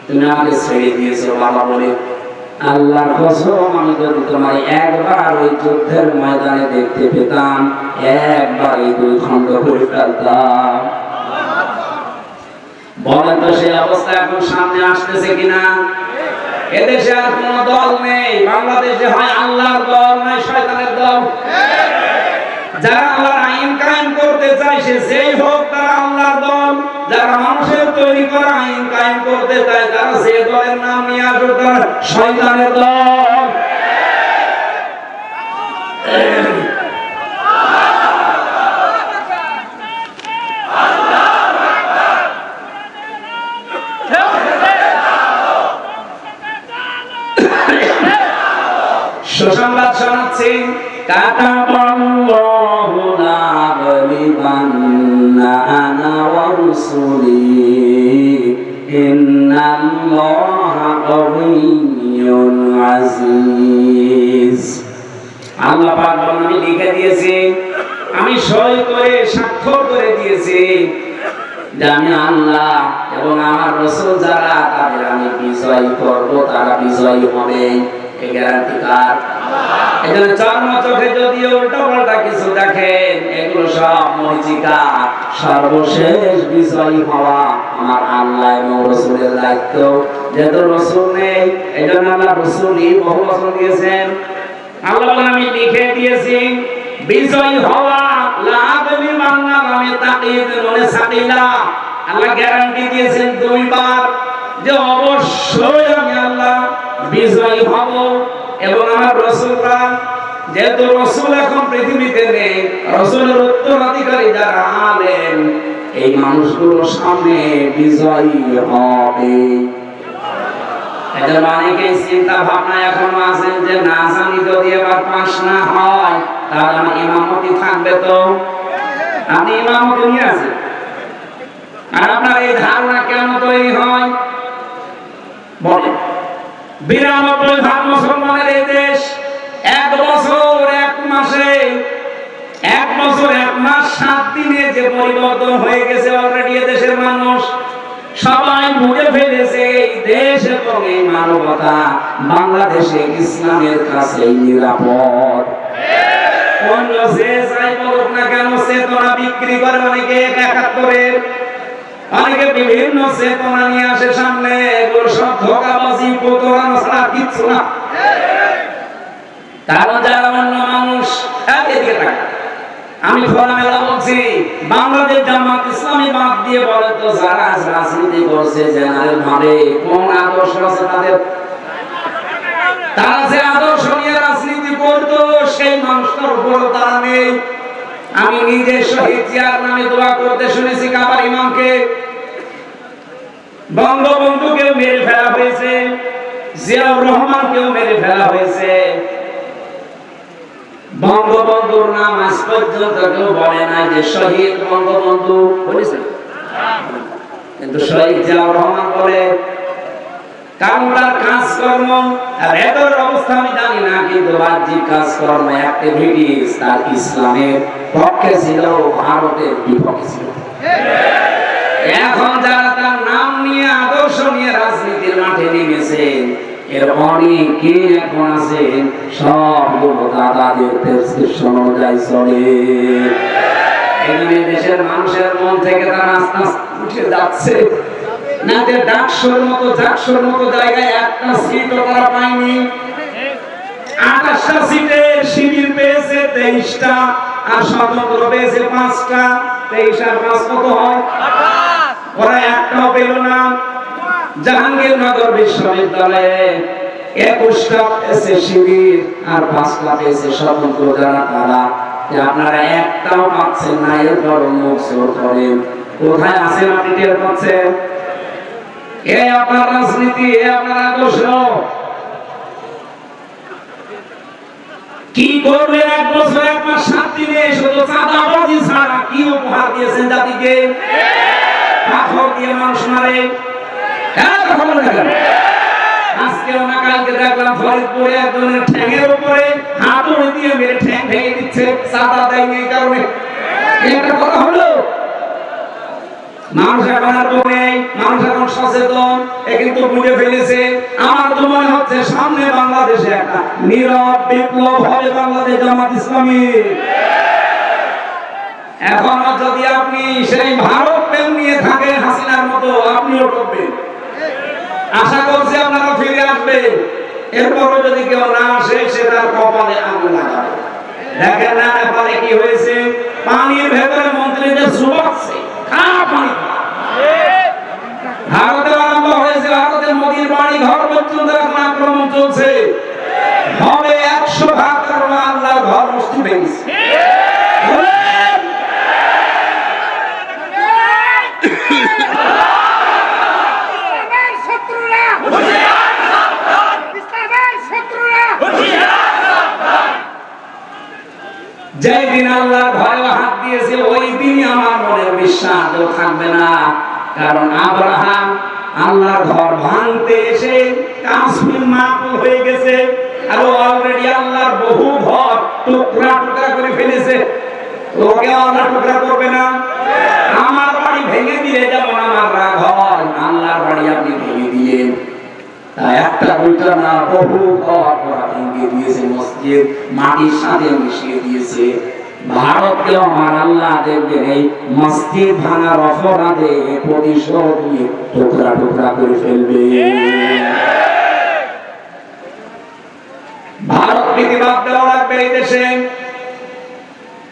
তুমি আমাকে ছেড়ে দিয়েছো বাবা বলে। আল্লাহর কসম, আমি যদি তোমার একবার ওই যুদ্ধের ময়দানে দেখতে পেতাম, একবার এই 2 খণ্ড করে ফেলতাম। বলেন তো সেই অবস্থা এখন সামনে আসতেছে কিনা? এদেশে আর কোন দল নেই, বাংলাদেশে হয় আল্লাহর দল, নয় শয়তানের দল। যারা আল্লাহর আইন কায়েম করতে চায়, সে যেই হোক, তারা আল্লাহর দল। যারা মানুষের তৈরি করা আইন কায়েম করতে চায়, তারা যে দলের নাম নিয়ে আসে, তারা শয়তানের দল। সুসংবাদ শোনাচ্ছি, কাতাবাল্লাহু লা গালিবান্না আনা ওয়া রাসূলি ইন্নাল্লাহা কাওয়িয়্যুন আযীজ। আল্লাহ পাক বলেন, আমি লিখে দিয়েছি, আমি সই করে স্বাক্ষর করে দিয়েছি যে আমি আল্লাহ এবং আমার রাসূল যারা, তাদের আমি বিজয়ী করব, তারা বিজয়ী হবে। এই গ্যারান্টি কার? এজন্য চর্ম চোখে যদি উল্টো পাল্টা কিছু দেখেন, এগুলো সব মরিচিকা। সর্বশেষ বিজয়ী হওয়া আমার আল্লাহ এবং রাসূলের দায়িত্ব। যেহেতু রাসূল নেই, এজন্য আল্লাহ রাসূলই বহু বছর দিয়েছেন। আল্লাহ বলেন, আমি লিখে দিয়েছি, বিজয়ী হওয়া লাভলি বাংলা নামে তাকিদ মনে সাকিলা। আল্লাহ গ্যারান্টি দিয়েছেন 2 বার যে অবশ্যই আমি আল্লাহ বিজয়ী হব এবং আমার রাসূলরা, যেহেতু রাসূল এখন পৃথিবীতে নেই, রাসূলের উত্তরাধিকারী যারা আলেম, এই মানুষগুলোর সামনে বিজয়ী হবে। এদের অনেকে চিন্তা ভাবনা এখনো আছে যে না জানি যদি এবার পাস না হয়, তাহলে আমার ইমামতি থাকবে। তো আপনি ইমামতি নিয়ে আছেন, আর আপনার এই ধারণা কেন তৈরি হয়? বলেন, 92% মুসলমানের এই দেশ 1 বছর 1 মাসে, 1 বছর 1 মাস 7 দিনে যে পরিবর্তন হয়ে গেছে, অলরেডি দেশের মানুষ সবাই বুঝে ফেলেছে এই দেশ এবং এই মানবতা বাংলাদেশে ইসলামের কাছে নিরাপদ। অন্য যে যাই বলুক না কেন, চেতনা বিক্রি করে অনেকে 71-এর, অনেকে বিভিন্ন চেতনা নিয়ে আসে সামনে, এগুলো সব ধোঁকাবাজি প্রতারণা ছাড়া কিচ্ছু না। কারণ যারা অন্য মানুষ এদিকে থাকে, আমি খোলামেলা বলছি, বাংলাদেশ জামাত ইসলামী বাদ দিয়ে বলে তো যারা রাজনীতি করছে জেনারেল ভাবে কোন আদর্শ আছে তাদের? তারা যে আদর্শ নিয়ে রাজনীতি করতো সেই মানুষটার উপর তারা নেই। আমি নিজে শহীদ জিয়ার নামে দোয়া করতে শুনেছি কাবার ইমামকে। বঙ্গবন্ধুকেও মেরে ফেলা হয়েছে, জিয়াউর রহমানকেও মেরে ফেলা হয়েছে। বঙ্গবন্ধুর নাম আজ পর্যন্ত কেউ বলে নাই যে শহীদ বঙ্গবন্ধু বলেছে, কিন্তু শহীদ জিয়াউর রহমান বলে। কারণ তার কাজকর্ম আর এদের অবস্থা আমি জানি না, কিন্তু বাহ্যিক কাজকর্ম অ্যাক্টিভিটিস তার ইসলামের পক্ষে ছিল, ভারতের বিপক্ষে ছিল। এখন যারা তার নাম নিয়ে আদর্শ নিয়ে রাজনীতির মাঠে নেমেছে এর অনেকে এখন আছে সবগুলো দাদাদের প্রেসক্রিপশন অনুযায়ী চলে। এখানে দেশের মানুষের মন থেকে তারা আস্তে আস্তে উঠে যাচ্ছে। না যে ডাকসুর মতো জায়গায় একটা সিটও তারা পায়নি। 28টা সিটের শিবির পেয়েছে 23টা, আর স্বতন্ত্র পেয়েছে 5টা। 23 আর 5 কত হয়? ওরা একটাও পেল না। জাহাঙ্গীরনগর বিশ্ববিদ্যালয়ে 21টা পেয়েছে শিবির আর 5টা পেয়েছে স্বতন্ত্র। যারা তারা আপনারা একটাও পাচ্ছেন না, এরপর মুখ জোর করেন। কোথায় আছেন আপনি টের পাচ্ছেন? এ আপনার রাজনীতি, এ আপনার আদর্শ। কি করবেন 1 বছর 1 মাস 7 দিনে? শুধু চাঁদাবাজি ছাড়া কি উপহার দিয়েছেন জাতিকে? পাথর দিয়ে মানুষ মারে। আজকে না কালকে দেখলাম ফরিদপুরে একজনের ঠ্যাঙের উপরে হাতুড়ি দিয়ে মেরে ঠ্যাং ভেঙে দিচ্ছে, চাঁদা দেয়নি এই কারণে। এটা কথা হলো? মানুষ এখন আর নেই, মানুষ এখন সচেতন, এ কিন্তু বুঝে ফেলেছে। আমার তো মনে হচ্ছে সামনে বাংলাদেশে একটা নীরব বিপ্লব হবে বাংলাদেশ জামাত ইসলামী। এখন যদি আপনি সেই ভারত প্রেম নিয়ে থাকেন হাসিনার মতো, আপনিও করবেন। আশা করছি আপনারা ফিরে আসবেন। এরপরও যদি কেউ না আসে সেটার কপালে আগুন লাগাবে। দেখেন না নেপালে কি হয়েছে? পানির ভেতরে মন্ত্রীদের শুকাচ্ছে, ভারতে আরম্ভ হয়েছে, ভারতের মোদীর বাড়ি ঘর পর্যন্ত এখন আক্রমণ চলছে। হবে 100 ভাগ আল্লাহ ঘর মুষ্টি ভেঙেছে। যেদিন আল্লাহ ঘরে হাত দিয়েছে ওই দিনই আমার মনের বিশ্বাস থাকবে না। কারণ আব্রাহাম আল্লাহর ঘর ভাঙতে এসে কাশ্মীর মাকল হয়ে গেছে, আর অলরেডি আল্লাহর বহু ঘর টুকরা টুকরা করে ফেলেছে। ওকে আল্লাহ টুকরা করবে না? আমার বাড়ি ভেঙে দিলে যেমন আমার ঘর, আল্লাহর বাড়ি আপনি ভেঙে দিলেন। তাই একটা দুইটা না, বহু ঘর ওরা ভেঙে দিয়েছে, মসজিদ মাটির সাথে মিশিয়ে দিয়েছে। ভারতকে আমার আল্লাহ দেখবেন এই মসজিদ ভাঙার অপরাধে প্রতিশোধ নিয়ে টুকরা টুকরা করে ফেলবে। ভারত প্রতিবাদ দেওয়া লাগবে এই দেশে।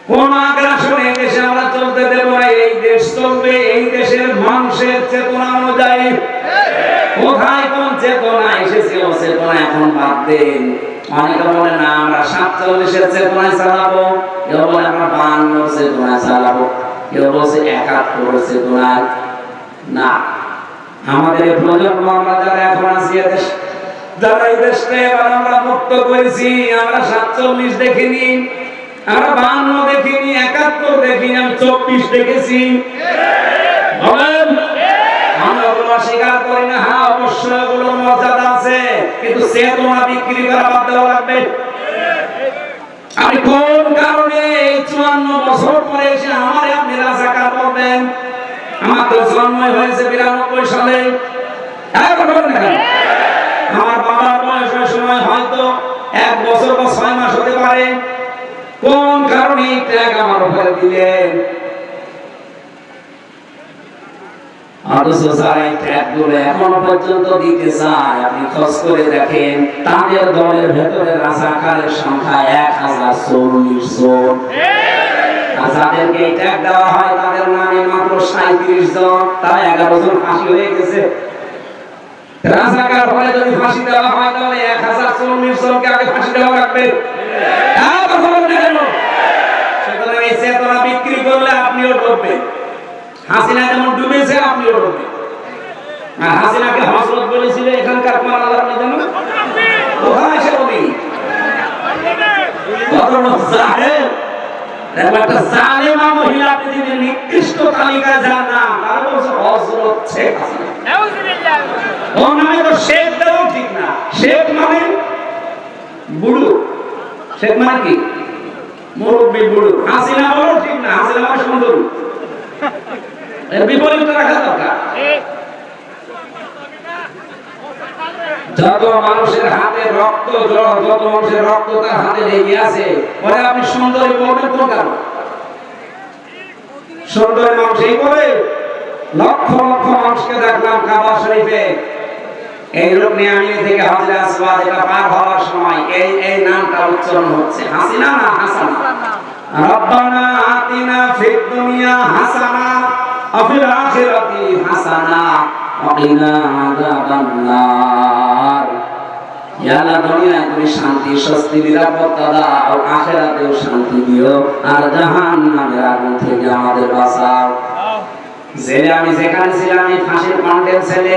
কোন আগ্রাসনে এই দেশে আমরা চলতে দেব না। এই দেশ চলবে এই দেশের মানুষের চেতনা অনুযায়ী। কোথায় কোন চেতনা এসেছে ও চেতনা এখন বাদ দেন। অনেকে বলে না আমরা 47-এর চেতনায় চালাবো, কেউ বলে আমরা 52-এর চেতনায় চালাবো, কেউ বলছে 71-এর চেতনায়। না, আমাদের প্রজন্ম আমরা যারা এখন আছি এদেশ, যারা এই দেশকে এবার আমরা মুক্ত করেছি, আমরা 47 দেখিনি, আমরা 52 দেখিনি, 71 দেখিনি, আমি 24 দেখেছি। বলেন আমরা ওগুলো স্বীকার করি না। হ্যাঁ, অবশ্যই ওগুলোর মর্যাদা আছে, কিন্তু চেতনা বিক্রি করা বাদ দেওয়া লাগবে। আপনি কোন কারণে 54 বছর পরে এসে আমার আপনি রাজাকার করবেন? আমার তো জন্মই হয়েছে 92 সালে। আমার বাবার বয়সের সময় হয়তো 1 বছর বা 6 মাস হতে পারে। কোন কারণে ট্যাগ আমার উপরে দিলেন? অথচ যারা এই ট্যাগগুলো এখনো পর্যন্ত দিতে চায়, আপনি খোঁজ করে দেখেন তাদের দলের ভেতরে রাজাকারের সংখ্যা 1040 জন। আর যাদেরকে এই ট্যাগ দেওয়া হয় তাদের নামে মাত্র 37 জন, তারা 11 জন ফাঁসি হয়ে গেছে। রাজাকার হলে যদি ফাঁসি দেওয়া হয় তাহলে 1040 জনকে আগে ফাঁসি দেওয়া লাগবে। সুতরাং এই চেতনা বিক্রি করলে আপনিও ডুববেন। হাসিনা যেমন ডুবেছে আপনিও ডুববেন। আর হাসিনাকে হযরত বলেছিল এখানকার কোন আল্লাহর নিজাম কোথায় সে বলি একটা জালেমা মহিলা পৃথিবীর নিকৃষ্ট তালিকায় যার নাম তার বলছে হযরত শেখ হাসিনা। নাউযুবিল্লাহ। ও নামে তো শেখ দেওয়া ঠিক না। শেখ মানে বুড়ো, শেখ মানে কি মুরব্বি বুড়ো। হাসিনা বলো ঠিক না, হাসিনা মানে সুন্দর। এর বিপরীত রাখা দরকার। যত মানুষের হাতে রক্ত, যত মানুষের রক্ত তার হাতে লেগে আছে, পরে আপনি সুন্দরী বলবেন কোন কারণ? সুন্দরী মানুষ এই বলে লক্ষ লক্ষ মানুষকে দেখলাম কাবা শরীফে এই রুকনিয়ামিনী থেকে হাজরে আসওয়াদ এটা পার হওয়ার সময় এই নামটা উচ্চারণ হচ্ছে। হাসিনা না হাসানা? রব্বানা আতিনা ফিদ দুনিয়া হাসানা ওয়া ফিল আখিরাতি হাসানা ওয়া কিনা আযাবান্নার। ইয়া আল্লাহ, দুনিয়ায় তুমি শান্তি, স্বস্তি, নিরাপত্তা দাও, আখিরাতেও শান্তি দিও, আর জাহান্নামের আগুন থেকে আমাদের বাঁচাও। জেলে আমি যেখানে ছিলাম এই ফাঁসির কন্টেল ছেলে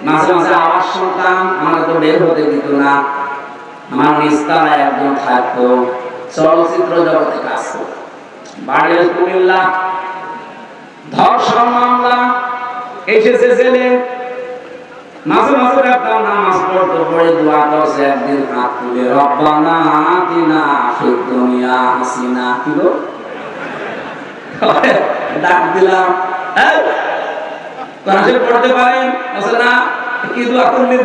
মাঝে মাঝে আওয়াজ শুনতাম, আমাকে তো বের হতে দিত না। আমার নিস্তারায় একজন থাকতো, চলচ্চিত্র জগতে কাজ করত, বাড়ি কুমিল্লা, ধর্ষণ মামলা এসেছে জেলে। মাঝে মাঝে দেখতাম নামাজ পড়তে পড়ে দোয়া করছে, একদিন হাত তুলে রব্বানা আতিনা ফিদ দুনিয়া হাসিনা কি গো ডাক দিলাম, কোরআন পড়তে পারেন? বলে না। কি দোয়া করলেন?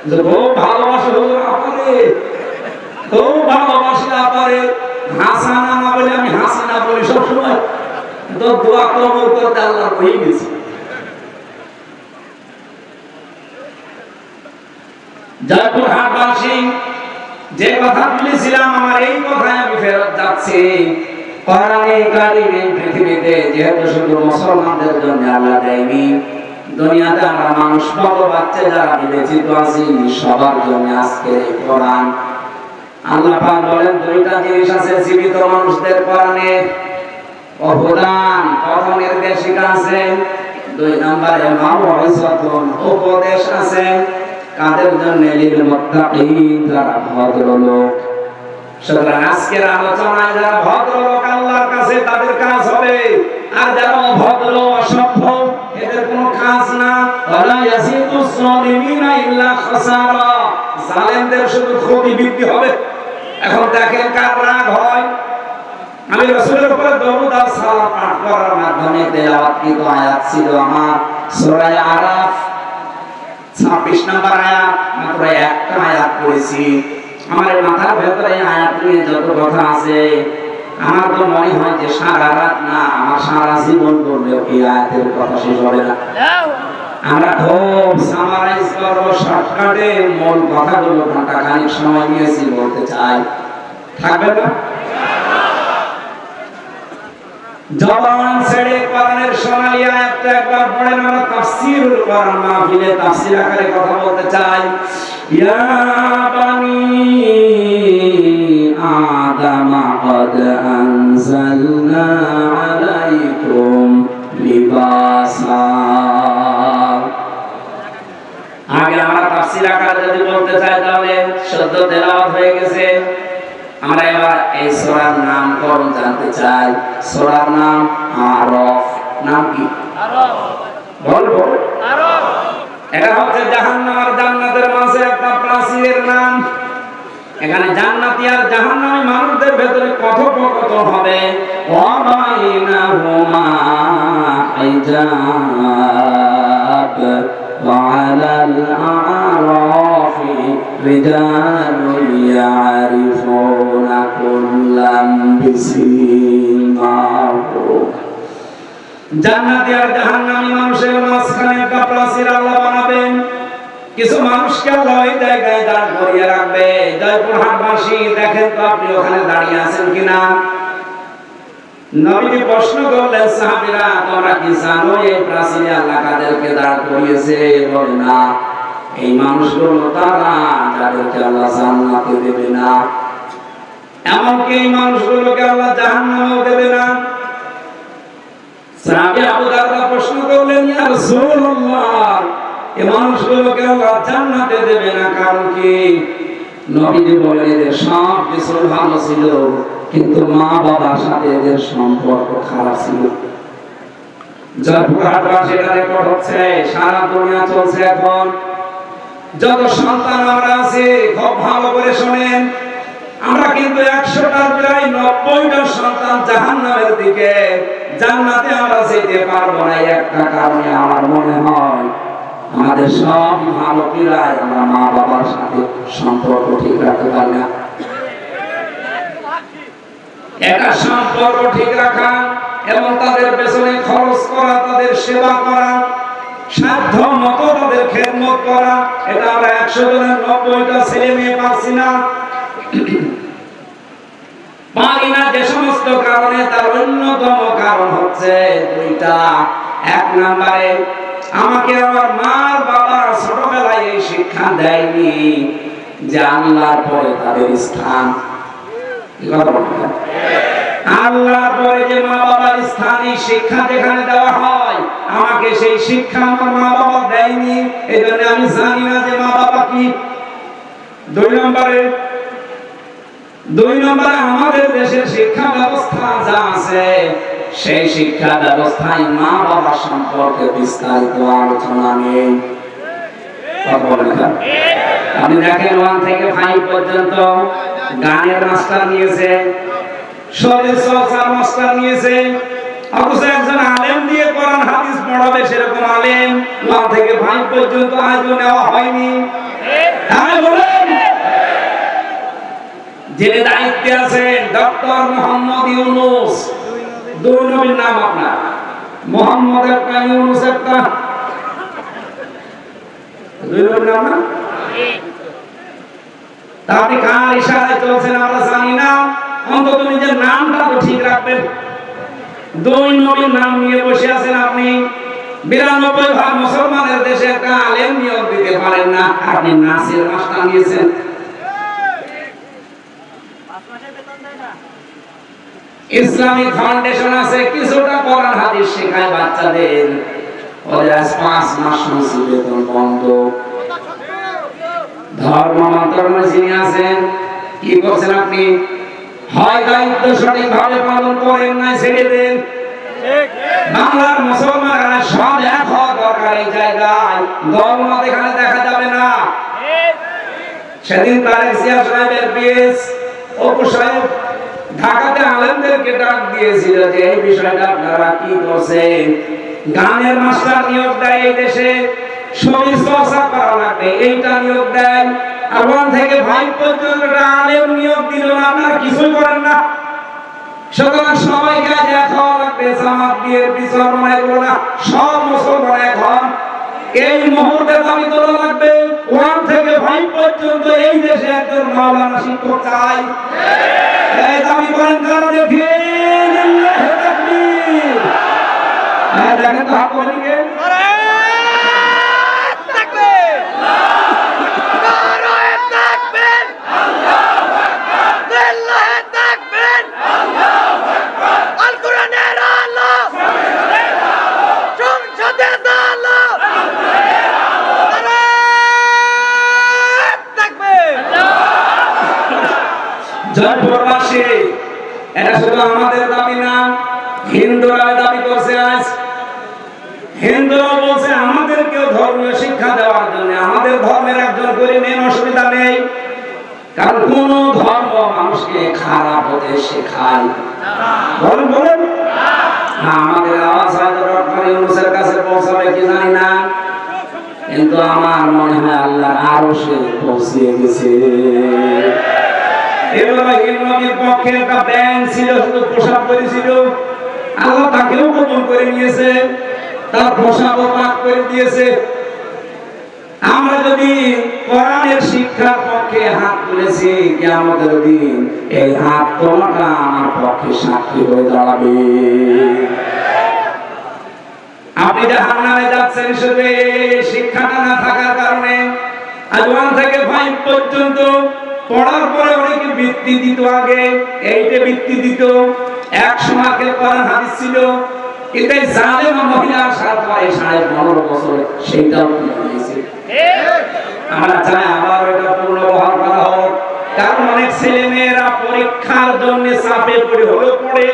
যে খুব ভালোবাসে হুজুর আপনারে, খুব ভালোবাসে আপনারে, হাসানা না বলে আমি হাসিনা বলি সবসময়। তো দোয়া কবুল করতে আল্লাহ হয়ে গেছে। জয়পুরহাটবাসী, যে কথা বলেছিলাম আমার এই কথায় আমি ফেরত যাচ্ছি। কোরআনে কারিমে পৃথিবীতে যেহেতু শুধু মুসলমানদের জন্য আল্লাহ দেয়নি, দুনিয়াতে আমরা মানুষ পাবো, বাচ্চা যারা বিবেচিত আছি সবার জন্য আজকে এই কোরআন। আল্লাহ পাক বলেন দুইটা জিনিস আছে জীবিত মানুষদের কোরআনে অবদান, প্রথম নির্দেশিকা আছে, 2 নম্বরে মাউইযাতুন উপদেশ আছে। কাদের জন্য? লিল মুত্তাকিন, যারা ভদ্রলোক। সুতরাং আজকের আলোচনায় যারা ভদ্রলোক আল্লাহর কাছে তাদের কাজ হবে, আর যারা অভদ্র অসভ্য এদের কোনো কাজ না। ওয়ালা ইয়াসিদুস সালিমিনা ইল্লা খাসারা, জালেমদের শুধু ক্ষতি বৃদ্ধি হবে। এখন দেখেন কার রাগ হয়। আমি রাসূলের উপরে দরুদ আর সালাম পাঠ করার মাধ্যমে তেলাওয়াতকৃত আয়াত ছিল আমার সূরা আরাফ 26 নম্বর আয়াত, মাত্র একটা আয়াত পড়েছি। আমার মাথার ভেতরে আয়াত নিয়ে যত কথা আছে, আমার তো মনে হয় যে সারা রাত না, আমার সারা জীবন বললেও এই আয়াতের কথা শেষ হবে না। আমরা খুব সামারাইজ করব, শর্টকাটে মূল কথাগুলো ঘন্টা খানিক সময় নিয়েছি বলতে চাই, থাকবে না? জবান ছেড়ে কোরআনের সোনালী আয়াতটা একবার পড়েন। আমরা তাফসীরুল কোরআন মাহফিলে তাফসীর আকারে কথা বলতে চাই। ইয়া বানি আদম قد أنزلنا عليكم লিবাসা। আগে আমরা তাফসীর আকারে যদি বলতে চাই তাহলে শুদ্ধ তেলাওয়াত হয়ে গেছে। আমরা এবার এই সূরার নামকরণ জানতে চাই। সূরার নাম আরাফ। নাম কি? আরাফ। বলবো আরাফ। এটা হচ্ছে জাহান্নাম আর জান্নাতের মাঝে একটা প্রাচীরের নাম। এখানে জান্নাতি আর জাহান্নামী মানুষদের ভেতরে কথোপকথন হবে। ওয়া বাইনাহুমা হিজাব ওয়া আলাল আরাফি রিজালুন ইয়ারিফুনা কুল্লাম বিসিমাহুম জান্নাতি আর জাহান্নামী মানুষের মাঝখানে একটা প্রাচীর আল্লাহ বানাবেন। কিছু মানুষকে আল্লাহ ওই জায়গায় দাঁড় করিয়ে রাখবে। জয়পুরহাটবাসী দেখেন তো আপনি ওখানে দাঁড়িয়ে আছেন কিনা। নবীজি প্রশ্ন করলেন, সাহাবীরা তোমরা কি জানো এই প্রাচীরে আল্লাহ কাদেরকে দাঁড় করিয়েছে? বলে না, এই মানুষগুলো তারা যাদেরকে আল্লাহ জান্নাতে দেবে না, এমনকি এই মানুষগুলোকে আল্লাহ জাহান্নামেও দেবে না। সাহাবী আবু দারদা প্রশ্ন করলেন, ইয়া রাসূলুল্লাহ, এই মানুষগুলোকে আল্লাহ জান্নাতে দেবে না কারণ কি? নবীজি বলেন, এদের সব কিছু ভালো ছিল কিন্তু মা বাবার সাথে এদের সম্পর্ক খারাপ ছিল। জয়পুরহাটবাসীর রেকর্ড হচ্ছে, সারা দুনিয়া চলছে এখন। যত সন্তান আমরা আছি খুব ভালো করে শুনেন, আমরা কিন্তু 100টার প্রায় 90টা সন্তান জাহান্নামের দিকে, জান্নাতে আমরা যেতে পারবো না। একটা কারণে আমার মনে হয় আমাদের সব ভালো প্রায় আমরা মা বাবার সাথে সম্পর্ক ঠিক রাখতে পারি না। একটা সম্পর্ক ঠিক রাখা এবং তাদের পেছনে খরচ করা, তাদের সেবা করা, সাধ্য মতো তাদের খেদমত করা, এটা আমরা 100 জনের 90টা ছেলে মেয়ে পাচ্ছি না, পারি না। যে সমস্ত কারণে, তার অন্যতম কারণ হচ্ছে দুইটা। এক নম্বরে আমাকে আমার মা বাবা ছোটবেলায় এই শিক্ষা দেয়নি যে আল্লাহর পরে তাদের স্থান। আল্লাহর পরে যে মা বাবার স্থানীয় শিক্ষা যেখানে দেওয়া হয়, আমাকে সেই শিক্ষা আমার মা বাবা দেয়নি, এই জন্য আমি জানি না যে মা বাবা কি। দুই নম্বরে আমাদের দেশের শিক্ষা ব্যবস্থা যা আছে, সেই শিক্ষা ব্যবস্থায় মা বাবা সম্পর্কে বিস্তারিত আলোচনা নেই। আপনি দেখেন 1 থেকে 5 পর্যন্ত গানের মাস্টার নিয়েছে, শরীর চর্চার মাস্টার নিয়েছে, অথচ একজন আলেম দিয়ে কোরআন হাদিস পড়াবে সেরকম আলেম 1 থেকে 5 পর্যন্ত আজও নেওয়া হয়নি। তাই বলেন, যিনি দায়িত্বে আছেন ডক্টর মোহাম্মদ ইউনূস, দুই নবীর নাম আপনার, মোহাম্মদ একটা, ইউনূস একটা, দুই নবীর নাম না? তা আপনি কার ইশারায় চলছেন আমরা জানি না, অন্তত নিজের নামটা তো ঠিক রাখবেন। দুই নবীর নাম নিয়ে বসে আছেন আপনি। 92% মুসলমানের দেশে একটা আলেম নিয়োগ দিতে পারেন না, আপনি নাসির মাস্টার নিয়েছেন। ইসলামিক ফাউন্ডেশন আছে, কিছুটা কোরআন হাদিস শেখায় বাচ্চাদের, ওদের আজ 5 মাস শুনছি বেতন বন্ধ। ধর্ম মন্ত্রণালয়ে যিনি আছেন, কি করছেন আপনি? হয় দায়িত্ব সঠিকভাবে পালন করেন, নাই ছেড়ে দেন। বাংলার মুসলমানরা সব এক হওয়া দরকার এই জায়গায়, দলমত এখানে দেখা যাবে না। সেদিন তারেক জিয়া সাহেবের পিএস অপু সাহেব ঢাকাতে আলেমদেরকে ডাক দিয়েছিল যে এই বিষয়টা আপনারা কি করছেন। গানের মাস্টার নিয়োগ দেয় এই দেশে, শরীর চর্চা করা লাগবে, এইটা নিয়োগ দেয়। আর 1 থেকে 5 পর্যন্ত আলেম নিয়োগ দিল না, আপনারা কিছুই করেন না। সুতরাং সবাইকে আজ এক হওয়া লাগবে, জামাত বিএনপি চরমনাই এগুলো না, সব মুসলমান এক হন। এই মুহূর্তে দাবি তোলা লাগবে 1 থেকে 5 পর্যন্ত এই দেশে একজন মাওলানা শিক্ষক চাই। এই দাবি করেন কারা? দেখি লিল্লাহি তাকবীর। দেখেন তো হাত বলিকে জয়পুরবাসী, এটা শুধু আমাদের দাবি না, হিন্দুরা দাবি করছে। আজ হিন্দুরা বলছে আমাদেরকেও ধর্মীয় শিক্ষা দেওয়ার জন্য, আমাদের ধর্মের একজন করে নেন, অসুবিধা নেই। কারণ কোন ধর্ম মানুষকে খারাপ হতে শেখায়? বলেন বলেন। আমাদের আওয়াজ হয়তো ডক্টর ইউনূসের কাছে পৌঁছাবে কি জানি না, কিন্তু আমার মনে হয় আল্লাহ আরো সে পৌঁছে গেছে। ইব্রাহিম নবীর পক্ষে একটা ব্যাংক ছিল, শুধু পোশাক করেছিল, আল্লাহ তাকেও কবুল করে নিয়েছে, তার পোশাকও পাক করে দিয়েছে। আমরা যদি কোরআনের শিক্ষার পক্ষে হাত তুলেছি, কিয়ামতের দিন এই হাত তোলাটা আমার পক্ষে সাক্ষী হয়ে দাঁড়াবে। আপনি জাহান্নামে যাচ্ছেন শুধু এই শিক্ষাটা না থাকার কারণে। আজ 1 থেকে 5 পর্যন্ত পড়ার পরে অনেকে বৃত্তি দিত, আগে 8 এ বৃত্তি দিত, 100 মার্কের কোরআন হাদিস ছিল, কিন্তু এই জালেমা মহিলা আসার পরে 15.5 বছরে সেইটাও তুলে দিয়েছে। আমরা চাই আবার এটা পুনর্বহাল করা হোক, কারণ অনেক ছেলে মেয়েরা পরীক্ষার জন্য চাপে পড়ে হলো পড়ে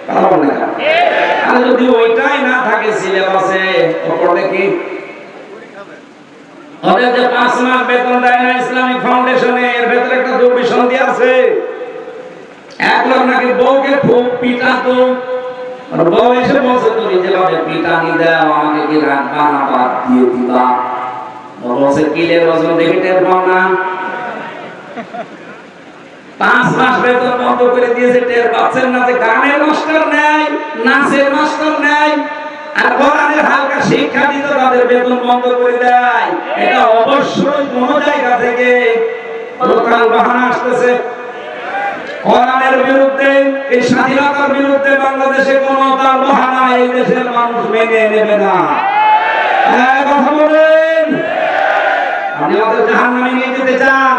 কথা বলে না। আর যদি ওইটাই না থাকে সিলেবাসে, পড়বে কি? ওদের যে 5 মাস বেতন দেয় না ইসলামিক ফাউন্ডেশনে, এর ভেতরে একটা দুর্বিসন্ধি আছে। এক লোক নাকি বউকে খুব পিটাতো, আর বউ এসে বলছে তুমি যেভাবে পিটানি দাও আমাকে কি রাখবা না বাদ দিয়ে দিবা? বলছে কিলের ওজন দেখে টের পাও না? 5 মাস বেতন বন্ধ করে দিয়েছে, টের পাচ্ছেন না যে গানের মাস্টার নেই, নাচের মাস্টার নেই, আর কোরআনের হালকা শিক্ষা দিত তাদের বেতন বন্ধ করে দেয়। এটা অবশ্যই কোন জায়গা থেকে লোকাল বাহানা আসতেছে। কোরআনের বিরুদ্ধে, এই স্বাধীনতার বিরুদ্ধে বাংলাদেশে কোন তার বাহানা এই দেশের মানুষ মেনে নেবে না। হ্যাঁ, কথা বলেন। আপনি আমাদের জাহান্নামে নিয়ে যেতে চান?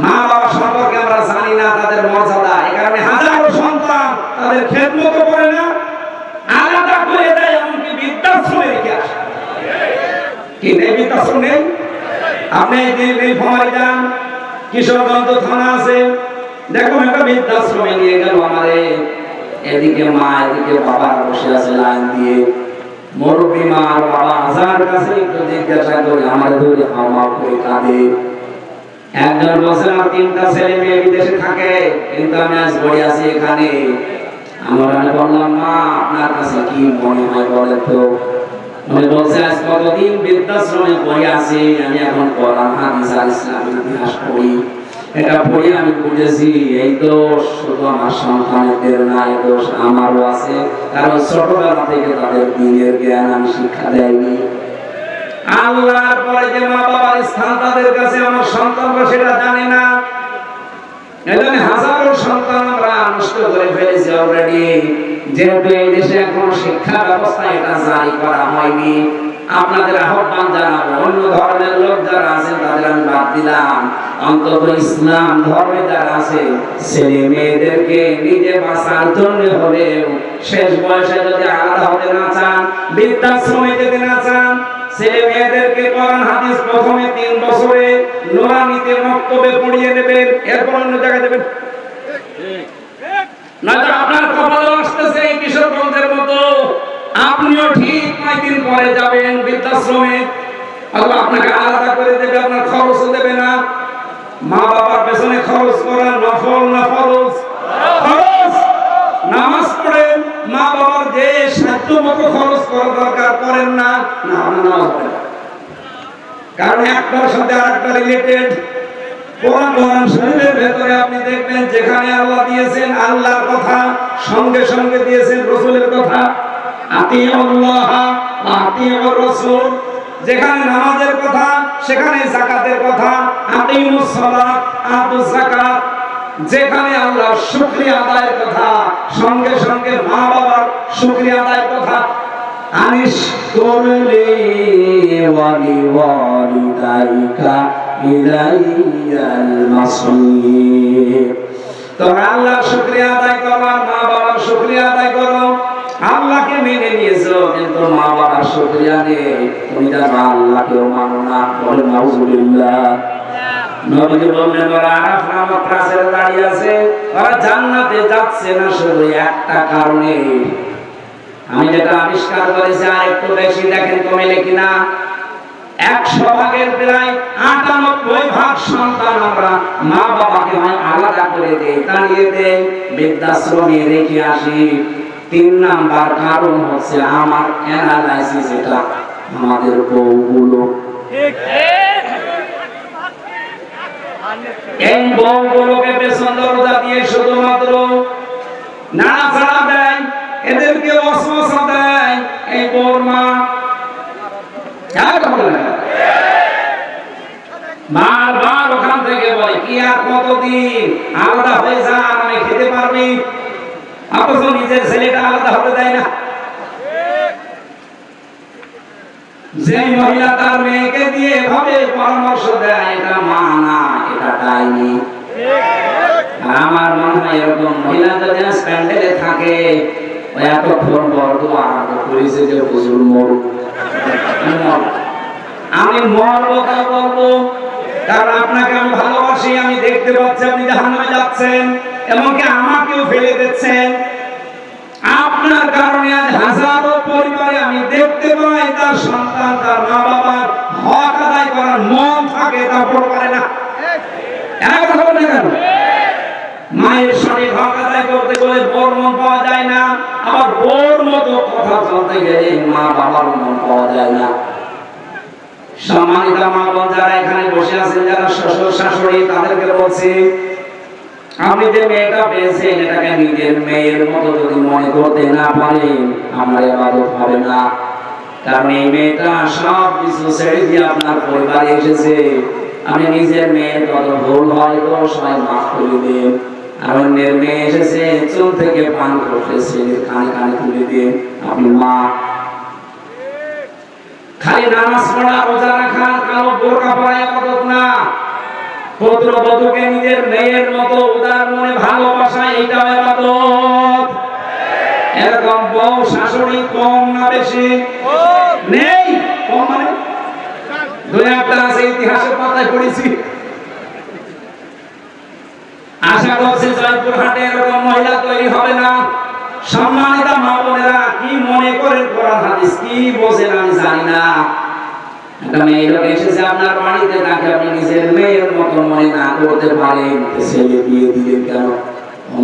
মা বাবা সম্পর্কে আমরা জানি না তাদের মর্যাদা, এই কারণে হাজারো সন্তান তাদের খেদমত করে না, আলাদা করে দেয়, এমনকি বৃদ্ধাশ্রমে রেখে আসে। কি নেই বৃদ্ধাশ্রম নেই? আপনি নীলফামারী যান, কিশোরগঞ্জ থানা আছে, দেখুন একটা বৃদ্ধাশ্রমে নিয়ে গেল আমারে, এদিকে মা এদিকে বাবা বসে আছে লাইন দিয়ে। মুরব্বী মা আর বাবা যার কাছে একটু জিজ্ঞাসা করে আমার ধরে হাওয়া করে কাঁদে। একজন বলছে আমার 3টা ছেলে মেয়ে বিদেশে থাকে, কিন্তু আমি আজ পড়ে আছি এখানে। আমরা বললাম মা আপনার কাছে কি মনে হয় বলেন তো? উনি বলছে আজ কতদিন বৃদ্ধাশ্রমে পড়ে আছি, আমি এখন কোরআন হাদিস আর ইসলামের ইতিহাস পড়ি। এটা পড়ে আমি বুঝেছি এই দোষ শুধু আমার সন্তানদের না, এই দোষ আমারও আছে, কারণ ছোটবেলা থেকে তাদের দ্বীনের জ্ঞান আমি শিক্ষা দেয়নি। আল্লাহর পরে যে মা বাবার স্থান তাদের কাছে আমার সন্তানরা সেটা জানে না। এজন্য হাজারো সন্তান আমরা নষ্ট করে ফেলেছি অলরেডি। যেহেতু এই দেশে এখন শিক্ষা ব্যবস্থা এটা জারি করা হয়নি, আপনাদের আহ্বান জানাবো, অন্য ধর্মের লোক যারা আছেন তাদের আমি বাদ দিলাম, অন্তত ইসলাম ধর্মে যারা আছে ছেলে মেয়েদেরকে নিজে বাঁচার জন্য হলেও শেষ বয়সে যদি আলাদা হতে না চান, বৃদ্ধাশ্রমে যেতে না চান, ছেলে মেয়েদেরকে কোরআন হাদিস প্রথমে 3 বছরে নুরানিতে মক্তবে পড়িয়ে নেবেন, এরপর অন্য জায়গায় দেবেন। নয়তো আপনার কপালে আসতেছে এই কিশোরগঞ্জের মতো, আপনিও ঠিক কয়েকদিন পরে যাবেন বৃদ্ধাশ্রমে, অথবা আপনাকে আলাদা করে দেবে, আপনার খরচও দেবে না। মা বাবার পেছনে খরচ করা নফল না ফরজ? খরচ। নামাজ পড়েন, মা বাবার যে সাধ্য মতো খরচ করা দরকার করেন না, না নামাজ পড়েন, কারণ একটার সাথে আরেকটা রিলেটেড। কোরআন শরীফের ভেতরে আপনি দেখবেন যেখানে আল্লাহ দিয়েছেন আল্লাহর কথা, সঙ্গে সঙ্গে দিয়েছেন রাসূলের কথা, আতিউল্লাহ ওয়া আতিউর রাসূল। যেখানে নামাজের কথা সেখানে যাকাতের কথা, আকিমুস সালাত আতুজ যাকাত। যেখানে আল্লাহর শুকরিয়া আদায়ের কথা সঙ্গে সঙ্গে মা বাবার শুকরিয়া আদায়ের কথা। আনিশ করলি ওয়ালি ওয়ালিদাইকা ইলাইয়াল মাসির। তোমরা আল্লাহর শুকরিয়া আদায় করো, মা বাবার শুকরিয়া আদায় করো। আল্লাহকে মেনে নিয়েছো কিন্তু মা বাবার শুকরিয়া নেই, তুমি জানো আল্লাহকেও মানো না, বলে নাউজুবিল্লাহ। নবী বললেন ওরা আরাফ নামক গাছের দাঁড়িয়ে আছে, ওরা জান্নাতে যাচ্ছে না শুধু একটা কারণে। আমি যেটা আবিষ্কার করেছি আর একটু বেশি দেখেন তো মেলে কিনা। 100 ভাগের প্রায় 98 ভাগ সন্তান আমরা মা বাবাকে আলাদা করে দেই, তাড়িয়ে দেই, বৃদ্ধাশ্রমে রেখে আসি। 3 নাম্বার কারণ হচ্ছে আমার অ্যানালাইসিস, এটা আমাদের বউগুলো। এই বউগুলোকে পেছন দরজা দিয়ে শুধুমাত্র নাড়াচাড়া দেয়, বারবার ওখান থেকে বলে কি আর কতদিন আলাদা হয়ে যান, আমি খেতে পারবি, অথচ নিজের ছেলেটা আলাদা হতে দেয় না। যে মহিলা তার মেয়েকে দিয়ে এভাবে পরামর্শ দেয়, এটা মা না, এটা ডাইনি। আমার মনে হয় এরকম মহিলা যদি স্প্যান্ডেলে থাকে, ওই এতক্ষণ বড় আরম্ভ করেছে যে হুজুর মরুক, আমি মরবো তা বলবো, কারণ আপনাকে আমি ভালোবাসি, আমি দেখতে পাচ্ছি আপনি জাহান্নামে যাচ্ছেন, এমনকি আমাকেও ফেলে দিচ্ছেন। আপনার কারণে আজ হাজারো পরিবারে আমি দেখতে পাই তার সন্তান তার মা বাবার হক আদায় করার মন থাকে, তারপর পারে না। মায়ের সঠিক হক আদায় করতে গেলে বোর মন পাওয়া যায় না, আবার বোর মতো কথা চলতে গেলে মা বাবার মন পাওয়া যায় না। সম্মানিত মা বোন যারা এখানে বসে আছেন, যারা শ্বশুর শাশুড়ি, তাদেরকে বলছি, আপনি যে মেয়েটা পেয়েছেন এটাকে নিজের মেয়ের মতো যদি মনে করতে না পারেন, আমার ইবাদত হবে না। কারণ এই মেয়েটা সব কিছু ছেড়ে দিয়ে আপনার পরিবারে এসেছে। আপনি নিজের মেয়ের কত ভুল হয় তো সবাই মাফ করে দিন, আর অন্যের মেয়ে এসেছে চুল থেকে পান করতেছে কানে কানে তুলে দিন, আপনি মা। খালি নামাজ পড়া রোজা রাখা কালো বোরকা পরা ইবাদত না, পুত্রবধূকে নিজের মেয়ের মতো উদার মনে ভালোবাসা, এটাও ইবাদত। এরকম বউ শাশুড়ি কম না বেশি? নেই, কম মানে দুই একটা আছে, ইতিহাসের পাতায় পড়েছি। আশা করছি জয়পুরহাটে এরকম মহিলা তৈরি হবে না। সম্মানিত মা বোনেরা, কি মনে করেন কোরআন হাদিস কি বোঝেন আমি জানি না। একটা মেয়ে লোক এসেছে আপনার বাড়িতে, তাকে আপনি নিজের মেয়ের মতো মনে না করতে পারেন, ছেলে বিয়ে দিলেন কেন?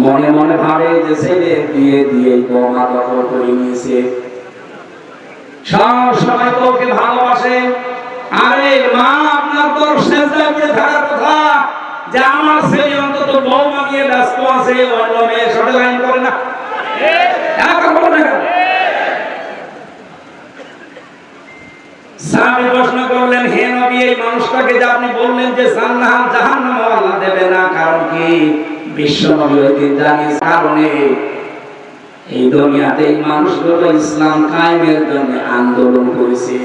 মনে মনে ভাবে যে ছেলে বিয়ে দিয়ে বৌমা দখল করে নিয়েছে। সব সময় তোকে ভালোবাসে। আরে মা, আপনার তো সেজদায় পড়ে থাকার কথা যে আমার ছেলে অন্তত বৌমা নিয়ে ব্যস্ত আছে, অন্য মেয়ে সাথে লাইন করে না। এখন বলো না, সাহাবী প্রশ্ন করলেন, হে নবী, এই মানুষটাকে যে আপনি বললেন যে জান্নাত জাহান্নাম আল্লাহ দেবে না, কারণ কি? বিশ্ব নবী ওই দিন জানিয়েছেন, কারণে এই দুনিয়াতে এই মানুষগুলো ইসলাম কায়েমের জন্য আন্দোলন করেছে।